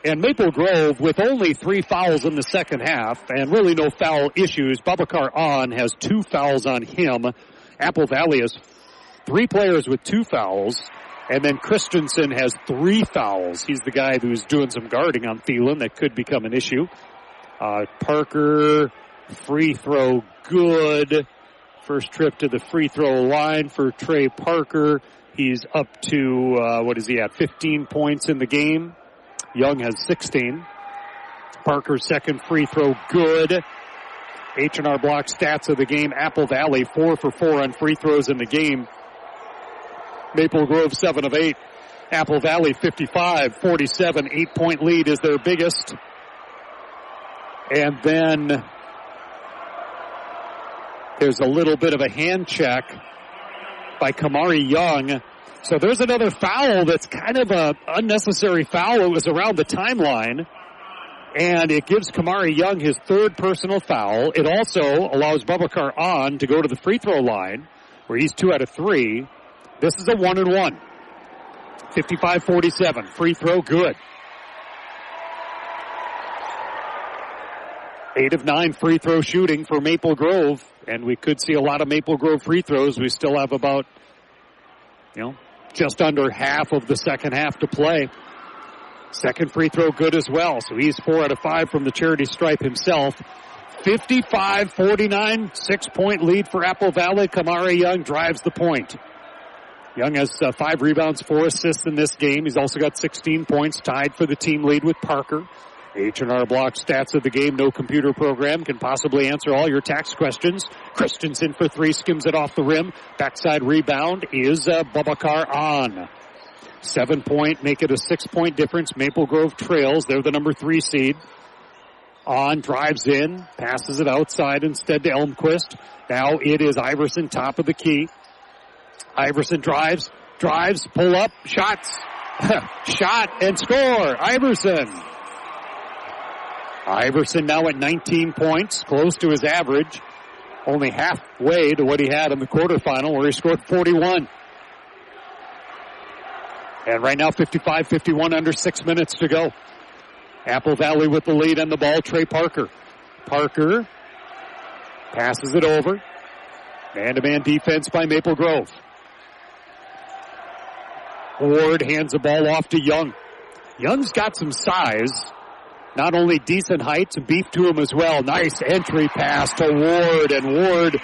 And Maple Grove, with only 3 fouls in the second half, and really no foul issues, Babakar On has 2 fouls on him. Apple Valley has 3 players with 2 fouls, and then Christensen has 3 fouls. He's the guy who's doing some guarding on Thielen. That could become an issue. Parker, free throw, good. First trip to the free throw line for Trey Parker. He's up to, 15 points in the game. Young has 16. Parker's second free throw, good. H&R Block stats of the game. Apple Valley 4 for 4 on free throws in the game. Maple Grove 7 of 8. Apple Valley 55-47. 8-point lead is their biggest. And then there's a little bit of a hand check by Kamari Young. So there's another foul that's kind of a unnecessary foul. It was around the timeline. And it gives Kamari Young his third personal foul. It also allows Bubakar On to go to the free throw line, where he's 2 out of 3. This is a 1-and-1. 55-47. Free throw good. 8 of 9 free throw shooting for Maple Grove. And we could see a lot of Maple Grove free throws. We still have about, just under half of the second half to play. Second free throw good as well. So he's 4 out of 5 from the charity stripe himself. 55-49, 6-point lead for Apple Valley. Kamari Young drives the point. Young has 5 rebounds, 4 assists in this game. He's also got 16 points, tied for the team lead with Parker. H&R Block stats of the game. No computer program can possibly answer all your tax questions. Christensen for 3, skims it off the rim. Backside rebound is Bubakar On. 7-point, make it a 6-point difference. Maple Grove trails. They're the number 3 seed. On drives in, passes it outside instead to Elmquist. Now it is Iverson, top of the key. Iverson drives, pull up, shots. Shot and score. Iverson now at 19 points, close to his average. Only halfway to what he had in the quarterfinal, where he scored 41. And right now, 55-51, under 6 minutes to go. Apple Valley with the lead on the ball. Trey Parker. Parker passes it over. Man-to-man defense by Maple Grove. Ward hands the ball off to Young. Young's got some size. Not only decent height, some beef to him as well. Nice entry pass to Ward, and Ward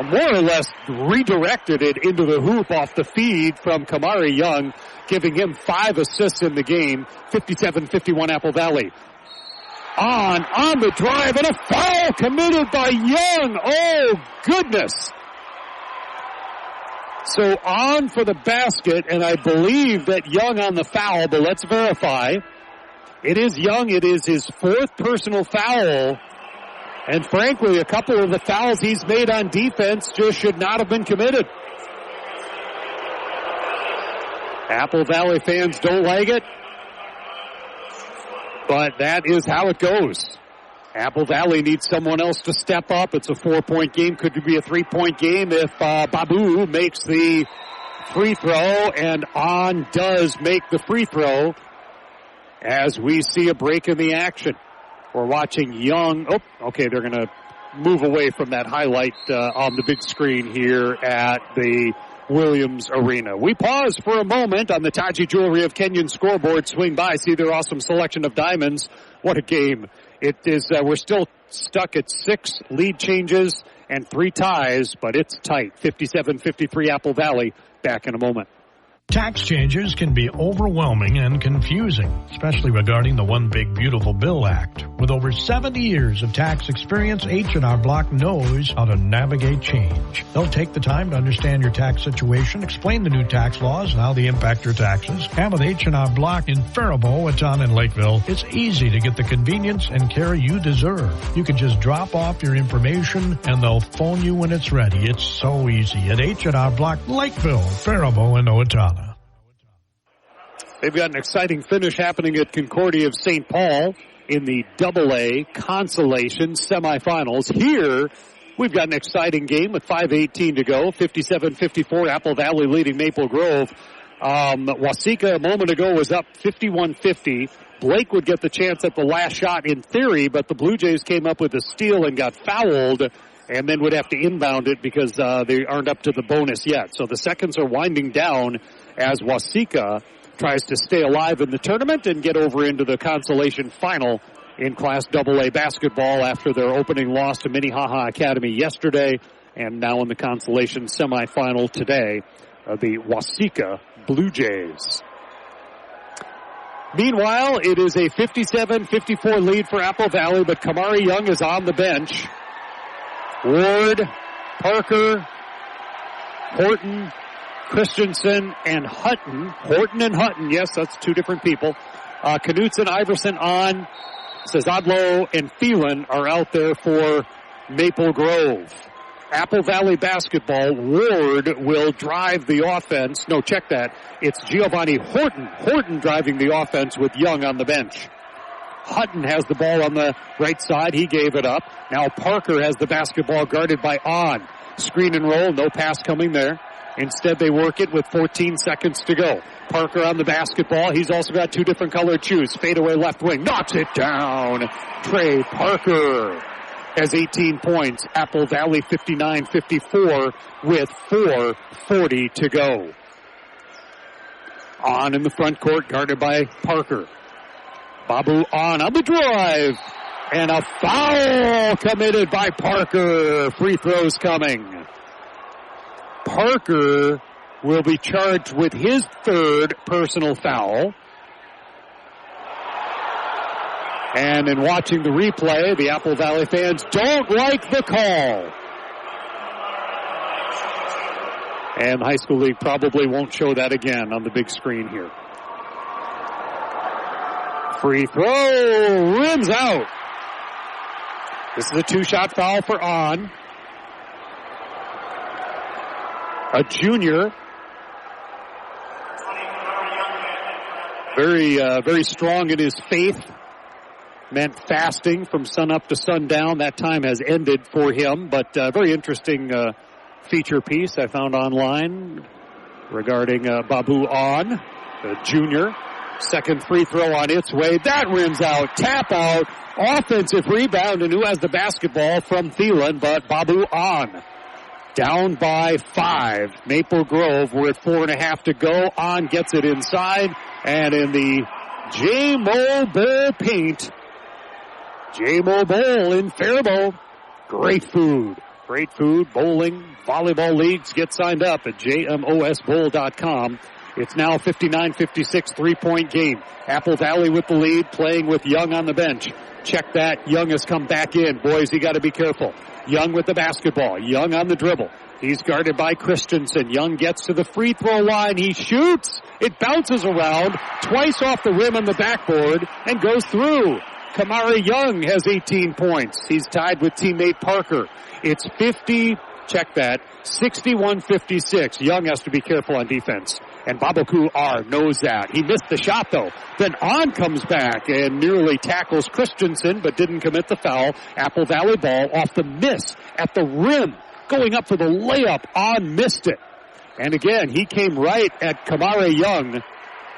more or less redirected it into the hoop off the feed from Kamari Young, giving him 5 assists in the game. 57-51 Apple Valley. On the drive, and a foul committed by Young. Oh, goodness. So on for the basket, and I believe that Young on the foul, but let's verify. It is Young. It is his 4th personal foul. And frankly, a couple of the fouls he's made on defense just should not have been committed. Apple Valley fans don't like it, but that is how it goes. Apple Valley needs someone else to step up. It's a 4-point game. Could be a 3-point game if Babu makes the free throw, and On does make the free throw as we see a break in the action. We're watching Young. Oh, okay, they're going to move away from that highlight on the big screen here at the Williams Arena. We pause for a moment on the Taji Jewelry of Kenyon scoreboard. Swing by, see their awesome selection of diamonds. What a game. It is, we're still stuck at 6 lead changes and 3 ties, but it's tight. 57-53 Apple Valley. Back in a moment. Tax changes can be overwhelming and confusing, especially regarding the One Big Beautiful Bill Act. With over 70 years of tax experience, H&R Block knows how to navigate change. They'll take the time to understand your tax situation, explain the new tax laws and how they impact your taxes. And with H&R Block in Faribault, Owatonna, and Lakeville, it's easy to get the convenience and care you deserve. You can just drop off your information and they'll phone you when it's ready. It's so easy at H&R Block, Lakeville, Faribault, and Owatonna. They've got an exciting finish happening at Concordia of St. Paul in the AA Consolation semifinals. Here, we've got an exciting game with 5:18 to go. 57-54, Apple Valley leading Maple Grove. Waseca a moment ago was up 51-50. Blake would get the chance at the last shot in theory, but the Blue Jays came up with a steal and got fouled, and then would have to inbound it because they aren't up to the bonus yet. So the seconds are winding down as Waseca tries to stay alive in the tournament and get over into the consolation final in Class AA basketball after their opening loss to Minnehaha Academy yesterday, and now in the consolation semifinal today, the Waseca Blue Jays. Meanwhile, it is a 57-54 lead for Apple Valley, but Kamari Young is on the bench. Ward, Parker, Horton, Christensen, and Hutton. Horton and Hutton, yes, that's two different people. Knutson, Iverson on. Cezadlo and Thielen are out there for Maple Grove. Apple Valley basketball. Ward will drive the offense. No, check that. It's Giovanni Horton. Horton driving the offense with Young on the bench. Hutton has the ball on the right side. He gave it up. Now Parker has the basketball guarded by On. Screen and roll. No pass coming there. Instead, they work it with 14 seconds to go. Parker on the basketball. He's also got two different colored shoes. Fadeaway left wing. Knocks it down. Trey Parker has 18 points. Apple Valley 59-54 with 4:40 to go. On in the front court, guarded by Parker. Babu on the drive. And a foul committed by Parker. Free throws coming. Parker will be charged with his third personal foul. And in watching the replay, the Apple Valley fans don't like the call. And the high school league probably won't show that again on the big screen here. Free throw, rims out. This is a two-shot foul for On. A junior. Very strong in his faith. Meant fasting from sun up to sundown. That time has ended for him, but very interesting feature piece I found online regarding Babu On, the junior. Second free throw on its way. That rims out. Tap out. Offensive rebound, and who has the basketball from Thielen, but Babu On. Down by 5. Maple Grove, we're at 4.5 to go. On gets it inside, and in the J-Mo Bowl paint. J-Mo Bowl in Faribault. Great food. Great food. Bowling, volleyball leagues. Get signed up at jmosbowl.com. It's now 59-56 3-point game. Apple Valley with the lead, playing with Young on the bench. Check that. Young has come back in. Boys, you got to be careful. Young with the basketball. Young on the dribble. He's guarded by Christensen. Young gets to the free throw line. He shoots. It bounces around twice off the rim on the backboard and goes through. Kamari Young has 18 points. He's tied with teammate Parker. It's 61-56. Young has to be careful on defense. And Babaku R knows that. He missed the shot, though. Then On comes back and nearly tackles Christensen, but didn't commit the foul. Apple Valley ball off the miss at the rim. Going up for the layup. On missed it. And again, he came right at Kamari Young.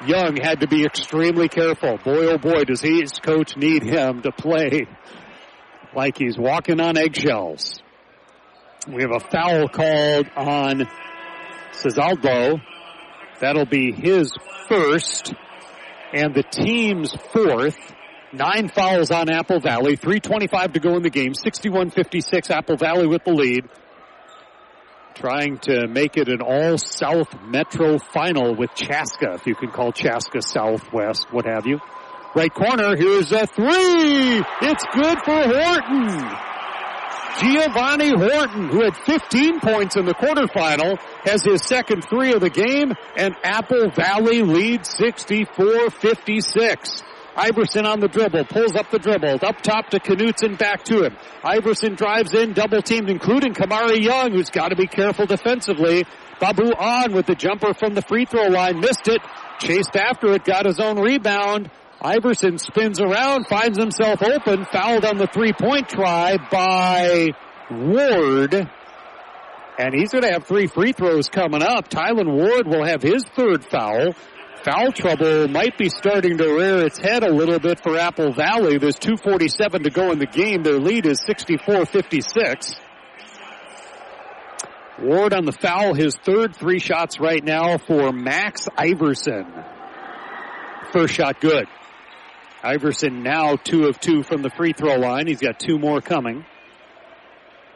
Young had to be extremely careful. Boy, oh boy, does his coach need him to play like he's walking on eggshells. We have a foul called on Cezaldo. That'll be his first and the team's fourth. 9 fouls on Apple Valley. 3:25 to go in the game. 61-56, Apple Valley with the lead. Trying to make it an all-South Metro final with Chaska, if you can call Chaska Southwest, what have you. Right corner, here's a three. It's good for Horton. Giovanni Horton, who had 15 points in the quarterfinal, has his second three of the game, and Apple Valley leads 64-56. Iverson on the dribble, pulls up the dribble, up top to Knutson, back to him. Iverson drives in, double teamed, including Kamari Young, who's got to be careful defensively. Babu On with the jumper from the free throw line, missed it, chased after it, got his own rebound. Iverson spins around, finds himself open, fouled on the three-point try by Ward. And he's going to have 3 free throws coming up. Tylen Ward will have his third foul. Foul trouble might be starting to rear its head a little bit for Apple Valley. There's 2:47 to go in the game. Their lead is 64-56. Ward on the foul, his third 3 shots right now for Max Iverson. First shot good. Iverson now 2 of 2 from the free throw line. He's got 2 more coming.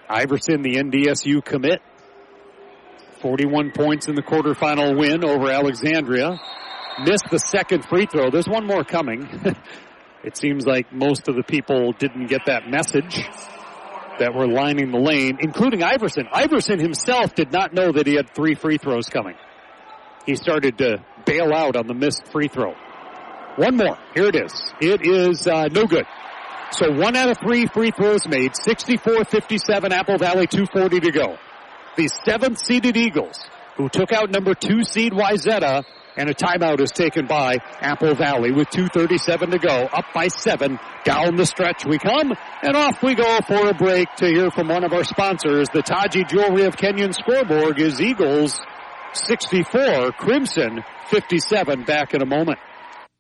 Iverson, the NDSU commit. 41 points in the quarterfinal win over Alexandria. Missed the second free throw. There's one more coming. It seems like most of the people didn't get that message. that were lining the lane, including Iverson. Iverson himself did not know that he had 3 free throws coming. He started to bail out on the missed free throw. One more. Here it is. It is no good. So 1 out of 3 free throws made. 64-57, Apple Valley, 2:40 to go. The 7th-seeded Eagles, who took out number 2 seed Wayzata, and a timeout is taken by Apple Valley with 2:37 to go. Up by 7. Down the stretch we come, and off we go for a break to hear from one of our sponsors. The Taji Jewelry of Kenyon scoreboard is Eagles 64, Crimson 57. Back in a moment.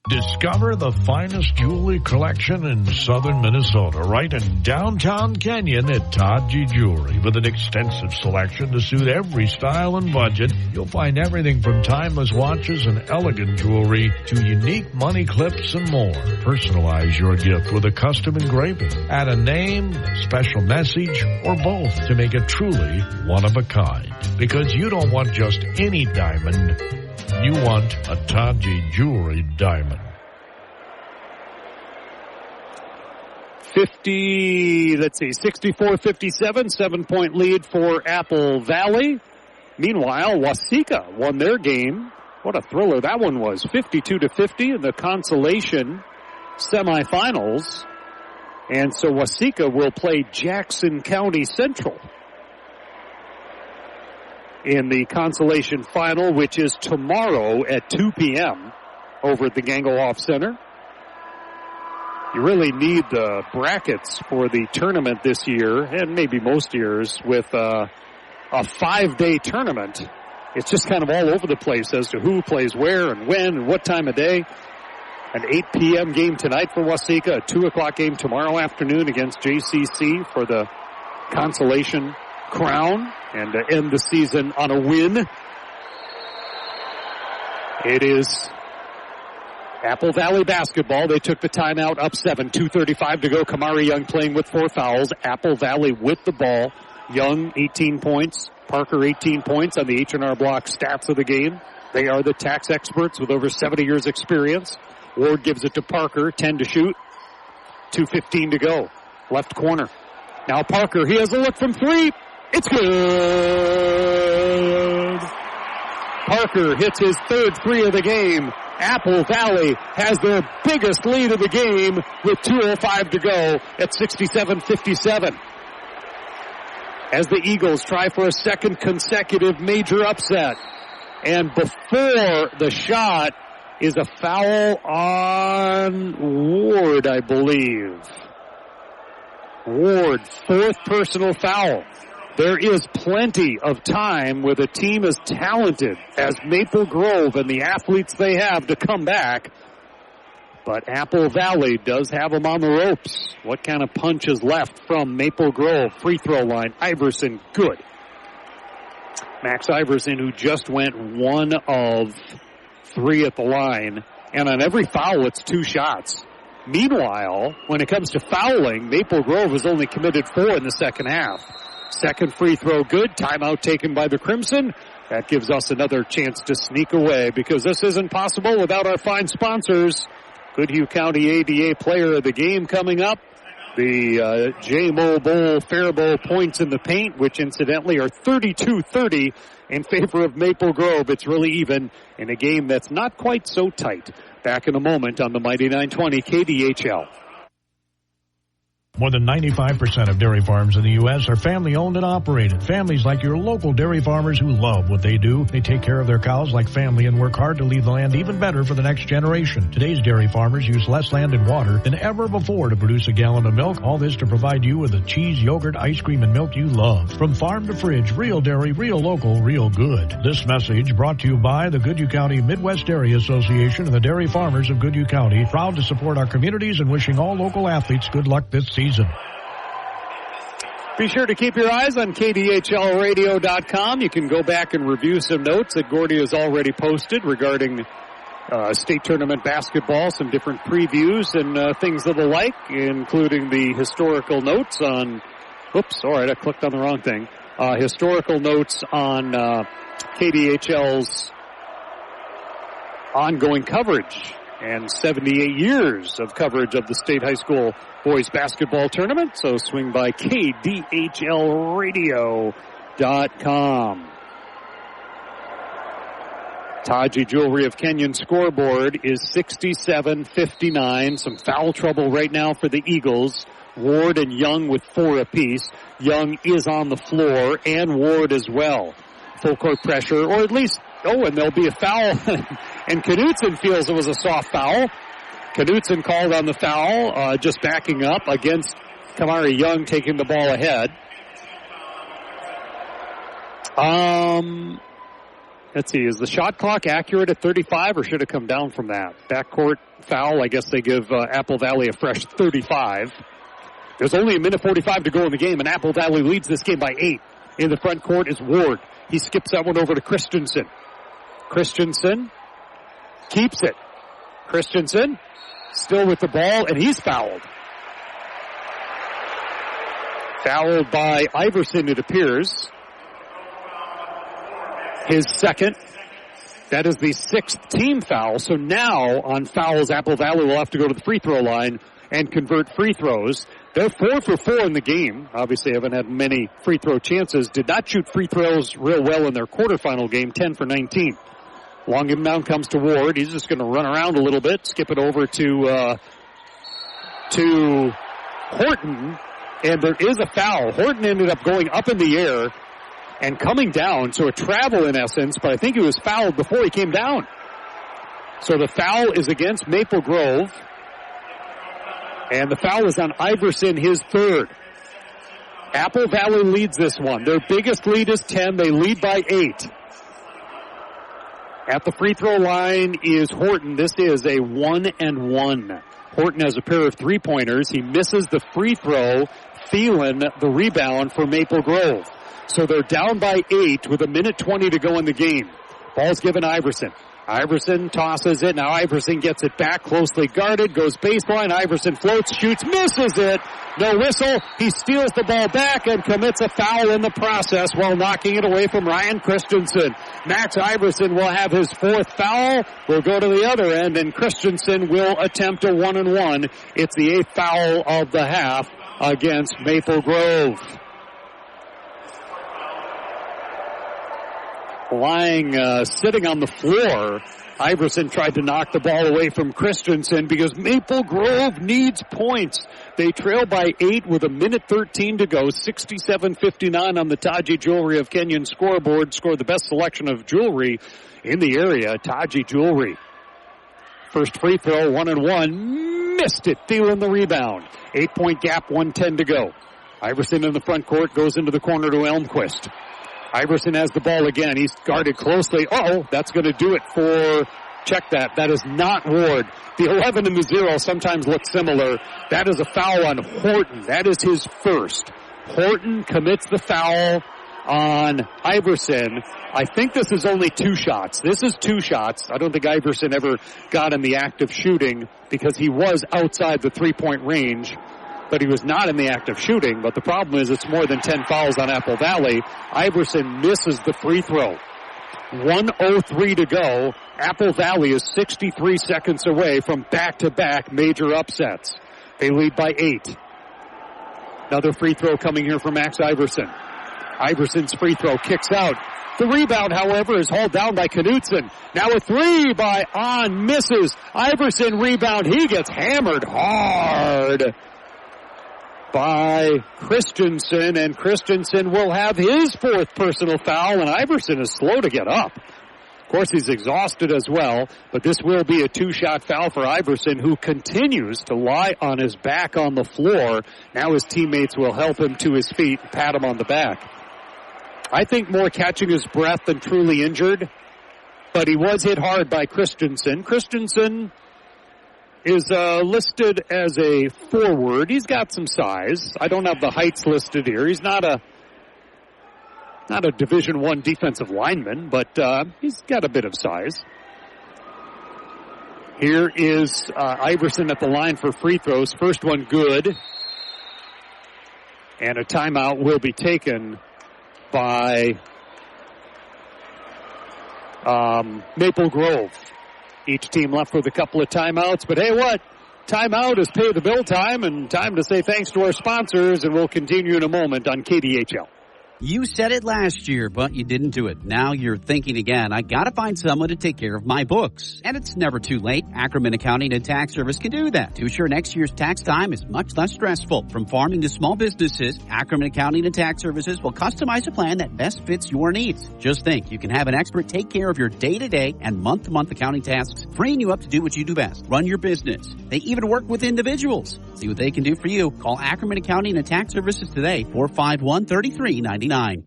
Discover the finest jewelry collection in southern Minnesota, right in downtown Kenyon at Taji Jewelry. With an extensive selection to suit every style and budget, you'll find everything from timeless watches and elegant jewelry to unique money clips and more. Personalize your gift with a custom engraving. Add a name, a special message, or both to make it truly one of a kind. Because you don't want just any diamond. You want a Taji Jewelry diamond. 64-57, 7-point lead for Apple Valley. Meanwhile, Waseca won their game. What a thriller that one was. 52-50 in the consolation semifinals. And so Waseca will play Jackson County Central in the consolation final, which is tomorrow at 2 p.m. over at the Gangelhoff Center. You really need the brackets for the tournament this year, and maybe most years, with a 5-day tournament. It's just kind of all over the place as to who plays where and when and what time of day. An 8 p.m. game tonight for Waseca, a 2 o'clock game tomorrow afternoon against JCC for the consolation crown, and to end the season on a win. It is Apple Valley basketball. They took the timeout up 7, 2:35 to go. Kamari Young playing with 4 fouls. Apple Valley with the ball. Young, 18 points. Parker, 18 points on the H&R Block stats of the game. They are the tax experts with over 70 years experience. Ward gives it to Parker, 10 to shoot. 2:15 to go. Left corner. Now Parker, he has a look from 3. It's good. Parker hits his 3rd 3 of the game. Apple Valley has their biggest lead of the game with 2:05 to go at 67-57. As the Eagles try for a second consecutive major upset. And before the shot is a foul on Ward, I believe. Ward, 4th personal foul. There is plenty of time with a team as talented as Maple Grove and the athletes they have to come back. But Apple Valley does have them on the ropes. What kind of punch is left from Maple Grove? Free throw line. Iverson, good. Max Iverson, who just went 1 of 3 at the line. And on every foul, it's 2 shots. Meanwhile, when it comes to fouling, Maple Grove has only committed 4 in the second half. Second free throw good. Timeout taken by the Crimson. That gives us another chance to sneak away, because this isn't possible without our fine sponsors. Goodhue County ADA Player of the Game coming up. The J-Mo Bowl Faribault points in the paint, which incidentally are 32-30 in favor of Maple Grove. It's really even in a game that's not quite so tight. Back in a moment on the Mighty 920 KDHL. More than 95% of dairy farms in the U.S. are family-owned and operated. Families like your local dairy farmers who love what they do. They take care of their cows like family and work hard to leave the land even better for the next generation. Today's dairy farmers use less land and water than ever before to produce a gallon of milk. All this to provide you with the cheese, yogurt, ice cream, and milk you love. From farm to fridge, real dairy, real local, real good. This message brought to you by the Goodhue County Midwest Dairy Association and the dairy farmers of Goodhue County. Proud to support our communities and wishing all local athletes good luck this season. Be sure to keep your eyes on KDHLradio.com. You can go back and review some notes that Gordy has already posted regarding state tournament basketball, some different previews and things of the like, including the historical notes on, oops, all right, I clicked on the wrong thing. Historical notes on KDHL's ongoing coverage and 78 years of coverage of the state high school boys basketball tournament. So swing by KDHLradio.com. Taji Jewelry of Kenyon scoreboard is 67-59. Some foul trouble right now for the Eagles. Ward and Young with 4 apiece. Young is on the floor, and Ward as well. Full court pressure, or at least, and there'll be a foul. And Knutson feels it was a soft foul. Knutson called on the foul, just backing up against Kamari Young taking the ball ahead. Let's see, is the shot clock accurate at 35 or should it come down from that? Backcourt foul, I guess they give Apple Valley a fresh 35. There's only 1:45 to go in the game, and Apple Valley leads this game by 8. In the front court is Ward. He skips that one over to Christensen. Christensen keeps it. Christensen still with the ball, and he's fouled. Fouled by Iverson, it appears. His second. That is the 6th team foul. So now on fouls, Apple Valley will have to go to the free throw line and convert free throws. They're 4 for 4 in the game. Obviously haven't had many free throw chances. Did not shoot free throws real well in their quarterfinal game, 10 for 19. Long inbound comes to Ward. He's just going to run around a little bit, skip it over to Horton, and there is a foul. Horton ended up going up in the air and coming down, so a travel in essence, but I think he was fouled before he came down. So the foul is against Maple Grove, and the foul is on Iverson, his 3rd. Apple Valley leads this one. Their biggest lead is 10. They lead by 8. At the free throw line is Horton. This is a 1-and-1. Horton has a pair of 3-pointers. He misses the free throw. Thielen, the rebound for Maple Grove. So they're down by 8 with 1:20 to go in the game. Ball's given Iverson. Iverson tosses it. Now Iverson gets it back, closely guarded, goes baseline. Iverson floats, shoots, misses it. No whistle. He steals the ball back and commits a foul in the process while knocking it away from Ryan Christensen. Max Iverson will have his 4th foul. We'll go to the other end, and Christensen will attempt a 1-and-1. It's the 8th foul of the half against Maple Grove. Sitting on the floor, Iverson tried to knock the ball away from Christensen because Maple Grove needs points. They trail by 8 with 1:13 to go. 67-59 on the Taji Jewelry of Kenyon scoreboard. Scored the best selection of jewelry in the area. Taji Jewelry. First free throw, 1-and-1. Missed it. Thielen the rebound. 8-point gap, 1:10 to go. Iverson in the front court goes into the corner to Elmquist. Iverson has the ball again. He's guarded closely. That's going to do it for, check that. That is not Ward. The 11 and the 0 sometimes look similar. That is a foul on Horton. That is his 1st. Horton commits the foul on Iverson. I think this is only 2 shots. This is 2 shots. I don't think Iverson ever got in the act of shooting because he was outside the 3-point range. But he was not in the act of shooting. But the problem is it's more than 10 fouls on Apple Valley. Iverson misses the free throw. 1:03 to go. Apple Valley is 63 seconds away from back-to-back major upsets. They lead by 8. Another free throw coming here from Max Iverson. Iverson's free throw kicks out. The rebound, however, is hauled down by Knutson. Now a 3 by On, misses. Iverson rebound. He gets hammered hard by Christensen, and Christensen will have his 4th personal foul, and Iverson is slow to get up. Of course, he's exhausted as well, but this will be a 2-shot foul for Iverson, who continues to lie on his back on the floor. Now his teammates will help him to his feet and pat him on the back. I think more catching his breath than truly injured, but he was hit hard by Christensen. Christensen is listed as a forward. He's got some size. I don't have the heights listed here. He's not a Division I defensive lineman, but he's got a bit of size. Here is Iverson at the line for free throws. First one good. And a timeout will be taken by Maple Grove. Each team left with a couple of timeouts, but hey, what? Timeout is pay the bill time, and time to say thanks to our sponsors, and we'll continue in a moment on KDHL. You said it last year, but you didn't do it. Now you're thinking again, I gotta find someone to take care of my books. And it's never too late. Ackerman Accounting and Tax Service can do that to ensure next year's tax time is much less stressful. From farming to small businesses, Ackerman Accounting and Tax Services will customize a plan that best fits your needs. Just think, you can have an expert take care of your day-to-day and month-to-month accounting tasks, freeing you up to do what you do best, run your business. They even work with individuals. See what they can do for you. Call Ackerman Accounting and Tax Services today, 451-3399. It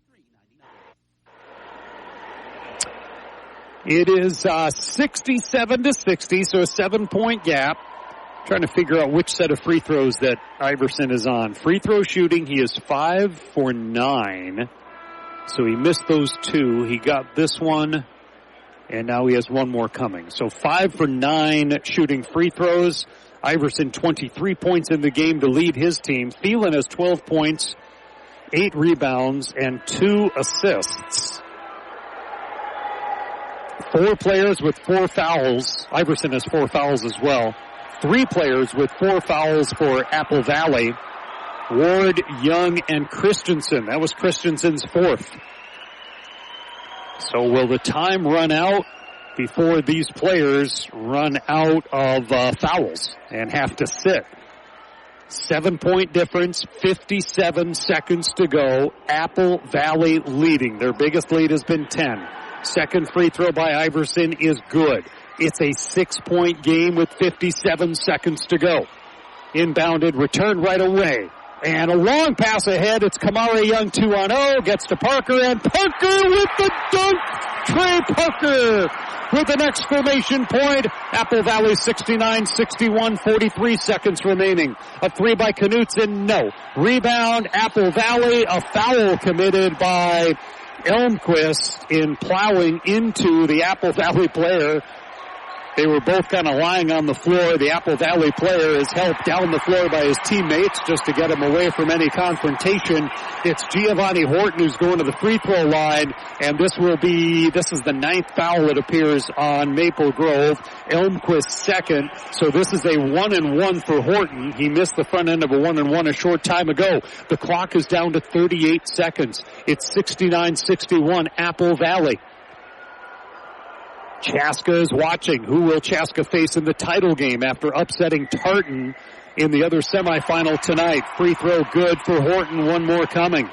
is 67-60, so a 7-point gap. Trying to figure out which set of free throws that Iverson is on. Free throw shooting, he is 5 for 9. So he missed those 2. He got this one, and now he has one more coming. So 5 for 9 shooting free throws. Iverson 23 points in the game to lead his team. Thielen has 12 points. 8 rebounds and 2 assists. 4 players with 4 fouls. Iverson has 4 fouls as well. 3 players with 4 fouls for Apple Valley. Ward, Young, and Christensen. That was Christensen's 4th. So will the time run out before these players run out of fouls and have to sit? 7-point difference, 57 seconds to go. Apple Valley leading. Their biggest lead has been 10. Second free throw by Iverson is good. It's a 6-point game with 57 seconds to go. Inbounded, returned right away. And a long pass ahead. It's Kamari Young 2-on-0. Gets to Parker, and Parker with the dunk. Trey Parker with an exclamation point. Apple Valley 69-61, 43 seconds remaining. A 3 by Knutson, no. Rebound, Apple Valley. A foul committed by Elmquist in plowing into the Apple Valley player. They were both kind of lying on the floor. The Apple Valley player is helped down the floor by his teammates just to get him away from any confrontation. It's Giovanni Horton who's going to the free throw line, and this is the 9th foul, it appears, on Maple Grove. Elmquist second, so this is a 1-and-1 for Horton. He missed the front end of a 1-and-1 a short time ago. The clock is down to 38 seconds. It's 69-61, Apple Valley. Chaska is watching. Who will Chaska face in the title game after upsetting Tartan in the other semifinal tonight? Free throw good for Horton. One more coming.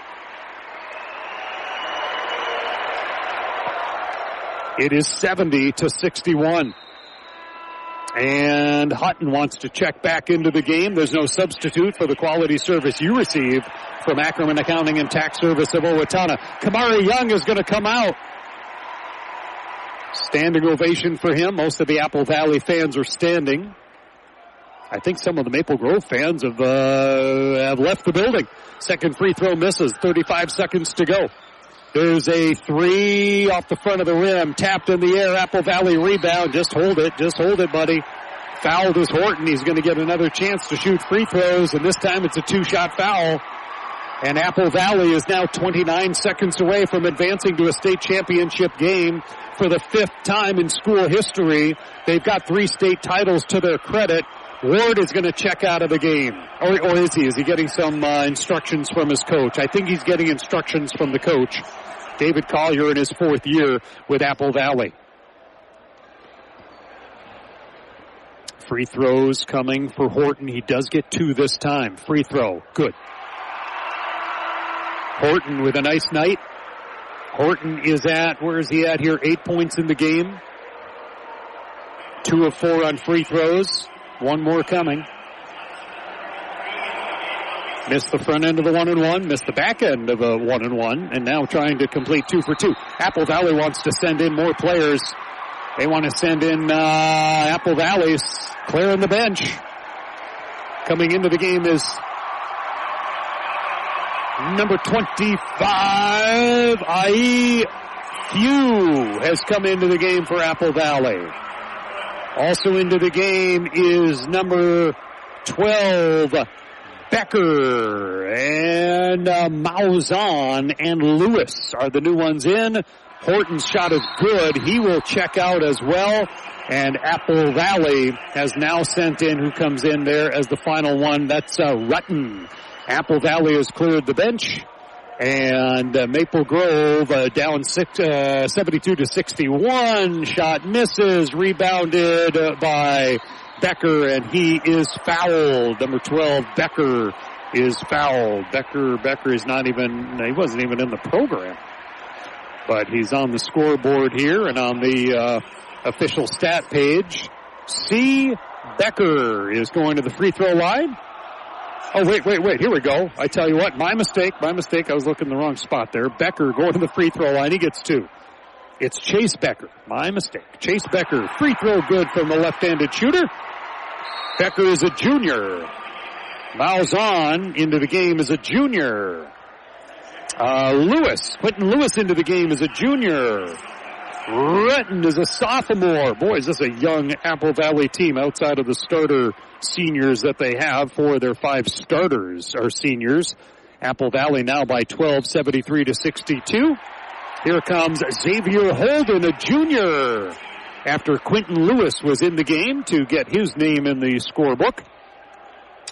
It is 70-61. And Hutton wants to check back into the game. There's no substitute for the quality service you receive from Ackerman Accounting and Tax Service of Owatonna. Kamari Young is going to come out. Standing ovation for him. Most of the Apple Valley fans are standing. I think some of the Maple Grove fans have left the building. Second free throw misses. 35 seconds to go. There's a 3 off the front of the rim. Tapped in the air. Apple Valley rebound. Just hold it. Just hold it, buddy. Fouled is Horton. He's going to get another chance to shoot free throws, and this time it's a 2-shot foul. And Apple Valley is now 29 seconds away from advancing to a state championship game for the 5th time in school history. They've got 3 state titles to their credit. Ward is going to check out of the game. Or is he? Is he getting some instructions from his coach? I think he's getting instructions from the coach. David Collier in his 4th year with Apple Valley. Free throws coming for Horton. He does get 2 this time. Free throw. Good. Horton with a nice night. Horton is where is he at here? 8 points in the game. 2 of 4 on free throws. 1 more coming. Missed the front end of the 1-and-1. Missed the back end of a 1-and-1. And now trying to complete 2 for 2. Apple Valley wants to send in more players. They want to send in Apple Valley's clearing the bench. Coming into the game is number 25, Ai Few has come into the game for Apple Valley. Also into the game is number 12, Becker, and Mauzan and Lewis are the new ones in. Horton's shot is good. He will check out as well. And Apple Valley has now sent in who comes in there as the final one. That's Rutten. Apple Valley has cleared the bench. And Maple Grove down 72-61. Shot misses. Rebounded by Becker, and he is fouled. Number 12, Becker, is fouled. Becker is he wasn't even in the program. But he's on the scoreboard here and on the official stat page. C. Becker is going to the free throw line. Oh, wait. Here we go. I tell you what, my mistake. I was looking in the wrong spot there. Becker going to the free throw line. He gets 2. It's Chase Becker. My mistake. Chase Becker, free throw good from the left-handed shooter. Becker is a junior. Malzahn into the game as a junior. Quentin Lewis into the game as a junior. Rutten is a sophomore. Boy, is this a young Apple Valley team outside of the starter seniors that they have. 4 of their 5 starters are seniors. Apple Valley now by 12, 73-62. Here comes Xavier Holden, a junior, after Quentin Lewis was in the game to get his name in the scorebook.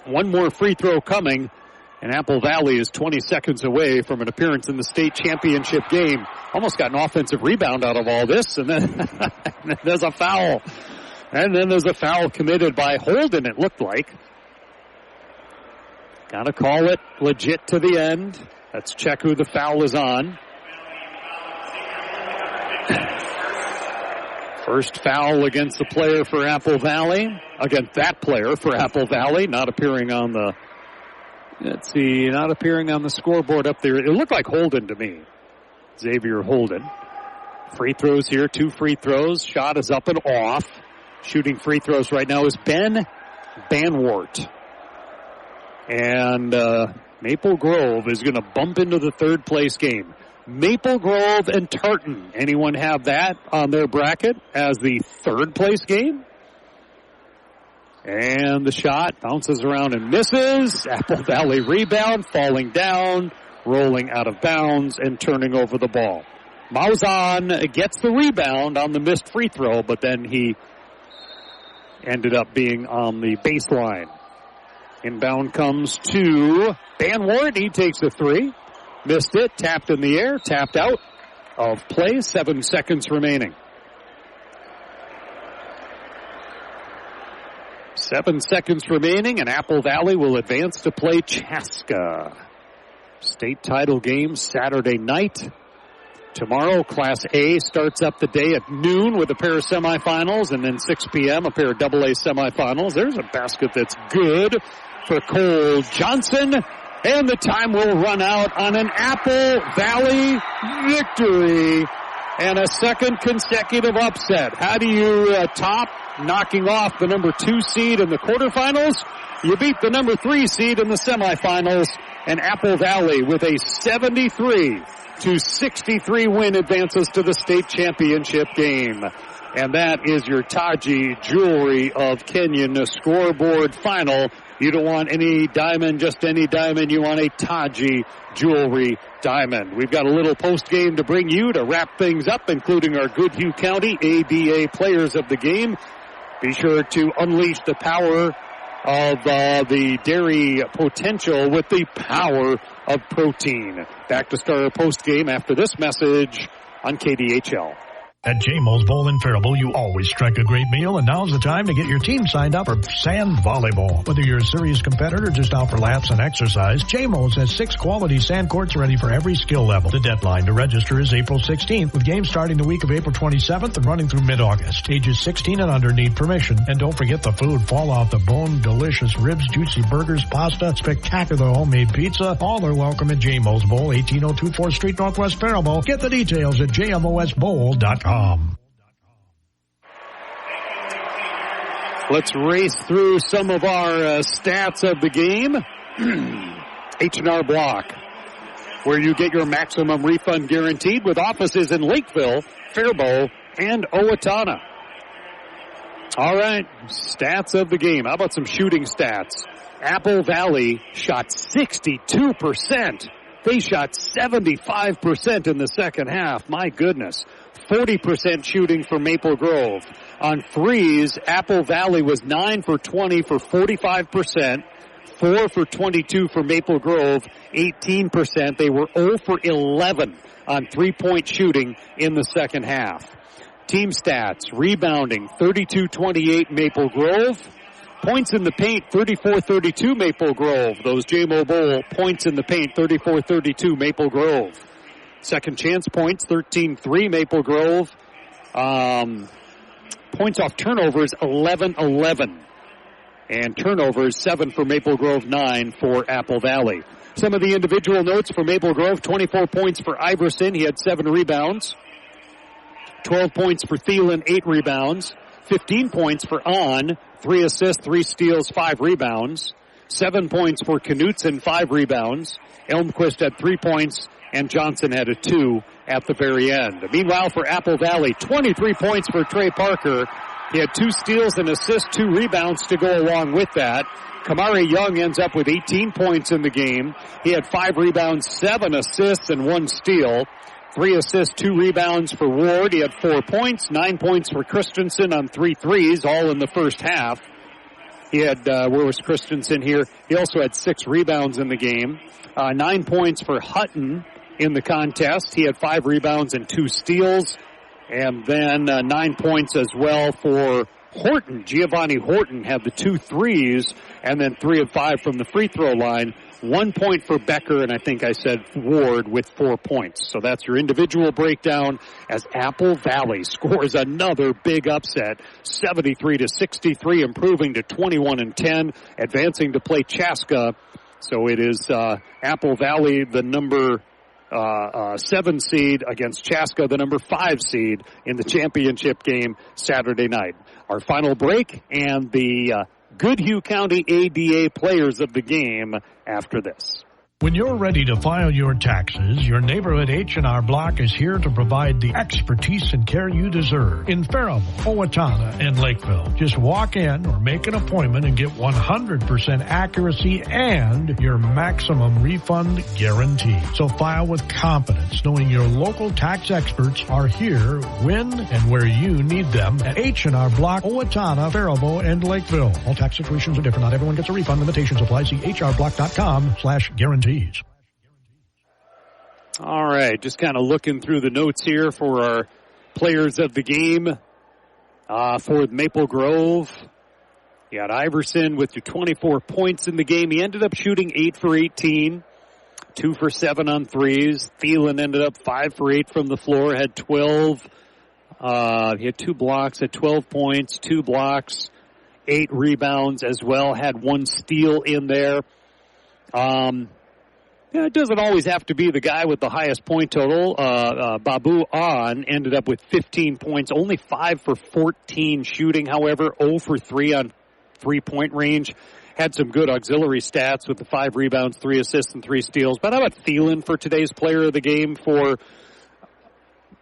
One more free throw coming, and Apple Valley is 20 seconds away from an appearance in the state championship game. Almost got an offensive rebound out of all this, and then there's a foul. And then there's a foul committed by Holden, it looked like. Gotta call it legit to the end. Let's check who the foul is on. First foul against the player for Apple Valley. Against that player for Apple Valley, not appearing on the scoreboard up there. It looked like Holden to me. Xavier Holden. Free throws here, 2 free throws. Shot is up and off. Shooting free throws right now is Ben Banwart. And Maple Grove is going to bump into the third place game. Maple Grove and Tartan. Anyone have that on their bracket as the third place game? And the shot bounces around and misses. Apple Valley rebound, falling down, rolling out of bounds, and turning over the ball. Malzahn gets the rebound on the missed free throw, but then he ended up being on the baseline. Inbound comes to Banwart. He takes the 3. Missed it, tapped in the air, tapped out of play. 7 seconds remaining. 7 seconds remaining, and Apple Valley will advance to play Chaska. State title game Saturday night. Tomorrow, Class A starts up the day at noon with a pair of semifinals, and then 6 p.m. a pair of AA semifinals. There's a basket that's good for Cole Johnson. And the time will run out on an Apple Valley victory and a second consecutive upset. How do you top knocking off the number 2 seed in the quarterfinals? You beat the number 3 seed in the semifinals, and Apple Valley with a 73-63 win advances to the state championship game. And that is your Taji Jewelry of Kenyon scoreboard final. You don't want any diamond, just any diamond. You want a Taji Jewelry diamond. We've got a little post game to bring you to wrap things up, including our Goodhue County ABA players of the game. Be sure to unleash the power of the dairy potential with the power of protein. Back to start our post game after this message on KDHL. At J-Mo's Bowl in Faribault, you always strike a great meal, and now's the time to get your team signed up for sand volleyball. Whether you're a serious competitor or just out for laughs and exercise, J-Mo's has 6 quality sand courts ready for every skill level. The deadline to register is April 16th, with games starting the week of April 27th and running through mid-August. Ages 16 and under need permission. And don't forget the food. Fall off the bone, delicious ribs, juicy burgers, pasta, spectacular homemade pizza. All are welcome at J-Mo's Bowl, 1802 4th Street, Northwest Faribault. Get the details at jmosbowl.com. Let's race through some of our stats of the game. H&R Block, where you get your maximum refund guaranteed with offices in Lakeville, Faribault, and Owatonna. All right, stats of the game. How about some shooting stats? Apple Valley shot 62% They shot 75% in the second half. My goodness. 40% shooting for Maple Grove. On threes, Apple Valley was 9 for 20 for 45%. 4 for 22 for Maple Grove, 18%. They were 0 for 11 on three-point shooting in the second half. Team stats, rebounding, 32-28 Maple Grove. Points in the paint, 34-32 Maple Grove. Those JMO Bowl points in the paint, 34-32 Maple Grove. Second chance points, 13-3 Maple Grove. Points off turnovers, 11-11. And turnovers, 7 for Maple Grove, 9 for Apple Valley. Some of the individual notes for Maple Grove, 24 points for Iverson. He had 7 rebounds. 12 points for Thielen, 8 rebounds. 15 points for On, 3 assists, 3 steals, 5 rebounds. 7 points for Knutson, 5 rebounds. Elmquist had 3 points, and Johnson had a 2 at the very end. Meanwhile, for Apple Valley, 23 points for Trey Parker. He had 2 steals and assists, 2 rebounds to go along with that. Kamari Young ends up with 18 points in the game. He had 5 rebounds, 7 assists, and 1 steal. 3 assists, 2 rebounds for Ward. He had 4 points, 9 points for Christensen on 3 threes, all in the first half. He had, where was Christensen here? He also had 6 rebounds in the game. 9 points for Hutton in the contest. He had 5 rebounds and 2 steals. And then 9 points as well for Horton. Giovanni Horton had the 2 threes, and then 3 of 5 from the free throw line. 1 point for Becker, and I think I said Ward with 4 points. So that's your individual breakdown as Apple Valley scores another big upset, 73-63, improving to 21-10, advancing to play Chaska. So it is Apple Valley, the number 7 seed against Chaska, the number 5 seed in the championship game Saturday night. Our final break and the Goodhue County ADA players of the game after this. When you're ready to file your taxes, your neighborhood H&R Block is here to provide the expertise and care you deserve. In Faribault, Owatonna, and Lakeville, just walk in or make an appointment and get 100% accuracy and your maximum refund guarantee. So file with confidence, knowing your local tax experts are here when and where you need them at H&R Block, Owatonna, Faribault, and Lakeville. All tax situations are different. Not everyone gets a refund. Limitations apply. See hrblock.com/guarantee. All right, just kind of looking through the notes here for our players of the game. For Maple Grove, you had Iverson with your 24 points in the game. He ended up shooting 8 for 18, 2 for 7 on threes. Thielen ended up 5 for 8 from the floor, had 12. He had 2 blocks, had 12 points, 2 blocks, 8 rebounds as well, had 1 steal in there. It doesn't always have to be the guy with the highest point total. Babu An ended up with 15 points, only 5 for 14 shooting, however, 0 for 3 on three-point range. Had some good auxiliary stats with the 5 rebounds, 3 assists, and 3 steals. But how about Thielen for today's player of the game for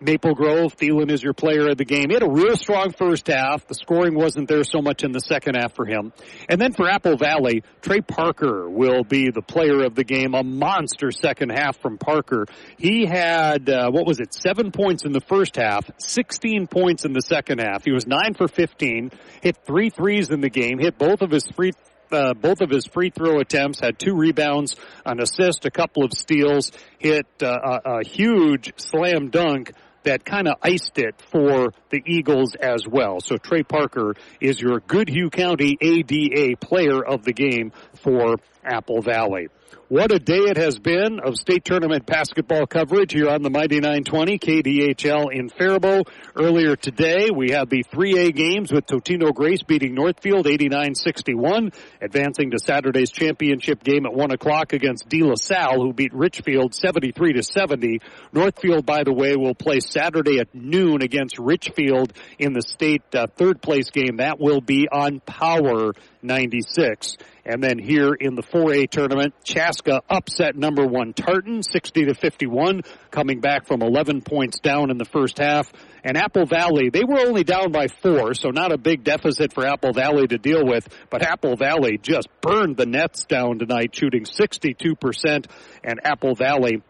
Maple Grove? Thielen is your player of the game. He had a real strong first half. The scoring wasn't there so much in the second half for him. And then for Apple Valley, Trey Parker will be the player of the game. A monster second half from Parker. He had, 7 points in the first half, 16 points in the second half. He was 9 for 15, hit 3 threes in the game, hit both of his free throw attempts, had 2 rebounds, an assist, a couple of steals, hit a huge slam dunk that kind of iced it for the Eagles as well. So Trey Parker is your Goodhue County ADA player of the game for Apple Valley. What a day it has been of state tournament basketball coverage here on the Mighty 920 KDHL in Faribault. Earlier today, we had the 3A games with Totino Grace beating Northfield 89-61, advancing to Saturday's championship game at 1 o'clock against De La Salle, who beat Richfield 73-70. Northfield, by the way, will play Saturday at noon against Richfield in the state third place game. That will be on Power 96. And then here in the 4A tournament, Chaska upset number 1 Tartan, 60-51, coming back from 11 points down in the first half. And Apple Valley, they were only down by 4, so not a big deficit for Apple Valley to deal with. But Apple Valley just burned the nets down tonight, shooting 62%. And Apple Valley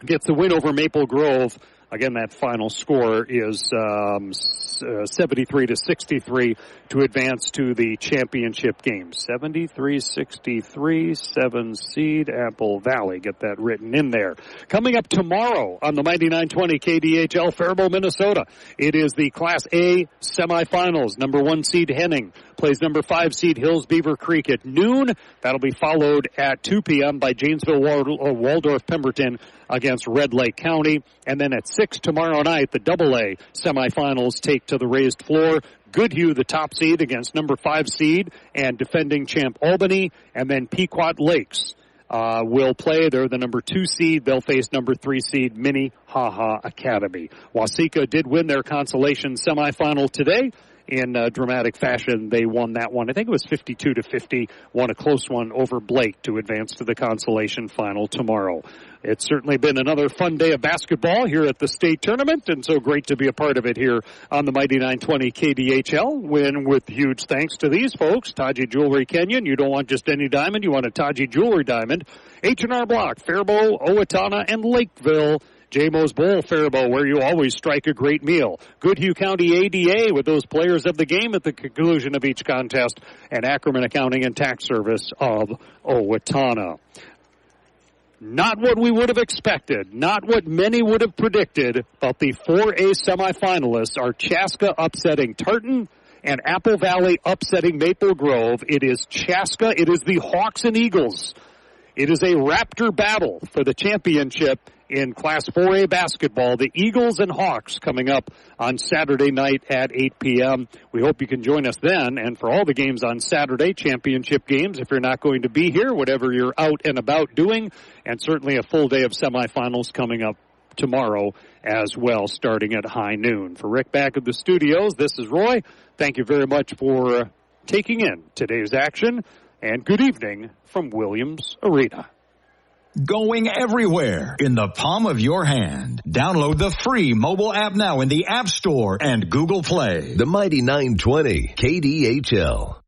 gets the win over Maple Grove. Again, that final score is 73-63 to advance to the championship game. 73-63, 7 seed Apple Valley. Get that written in there. Coming up tomorrow on the Mighty 920 KDHL, Faribault, Minnesota. It is the Class A semifinals. Number 1 seed Henning plays number 5 seed Hills Beaver Creek at noon. That'll be followed at 2 p.m. by Janesville Waldorf Pemberton against Red Lake County. And then at 6 tomorrow night, the AA semifinals take to the raised floor. Goodhue, the top seed, against number 5 seed and defending champ Albany. And then Pequot Lakes will play. They're the number 2 seed. They'll face number 3 seed Minnehaha Academy. Waseca did win their consolation semifinal today. In dramatic fashion, they won that one. I think it was 52-50, won a close one over Blake to advance to the consolation final tomorrow. It's certainly been another fun day of basketball here at the state tournament, and so great to be a part of it here on the Mighty 920 KDHL. Win with huge thanks to these folks. Taji Jewelry Kenyon, you don't want just any diamond, you want a Taji Jewelry diamond. H&R Block, Faribault, Owatonna, and Lakeville. J-Mo's Bowl, Faribault, where you always strike a great meal. Goodhue County ADA with those players of the game at the conclusion of each contest. And Ackerman Accounting and Tax Service of Owatonna. Not what we would have expected, not what many would have predicted, but the 4A semifinalists are Chaska upsetting Tartan and Apple Valley upsetting Maple Grove. It is Chaska, it is the Hawks and Eagles. It is a Raptor battle for the championship in Class 4A basketball. The Eagles and Hawks coming up on Saturday night at 8 p.m. We hope you can join us then. And for all the games on Saturday, championship games, if you're not going to be here, whatever you're out and about doing, and certainly a full day of semifinals coming up tomorrow as well, starting at high noon. For Rick back at the studios, this is Roy. Thank you very much for taking in today's action, and good evening from Williams Arena. Going everywhere in the palm of your hand. Download the free mobile app now in the App Store and Google Play. The Mighty 920 KDHL.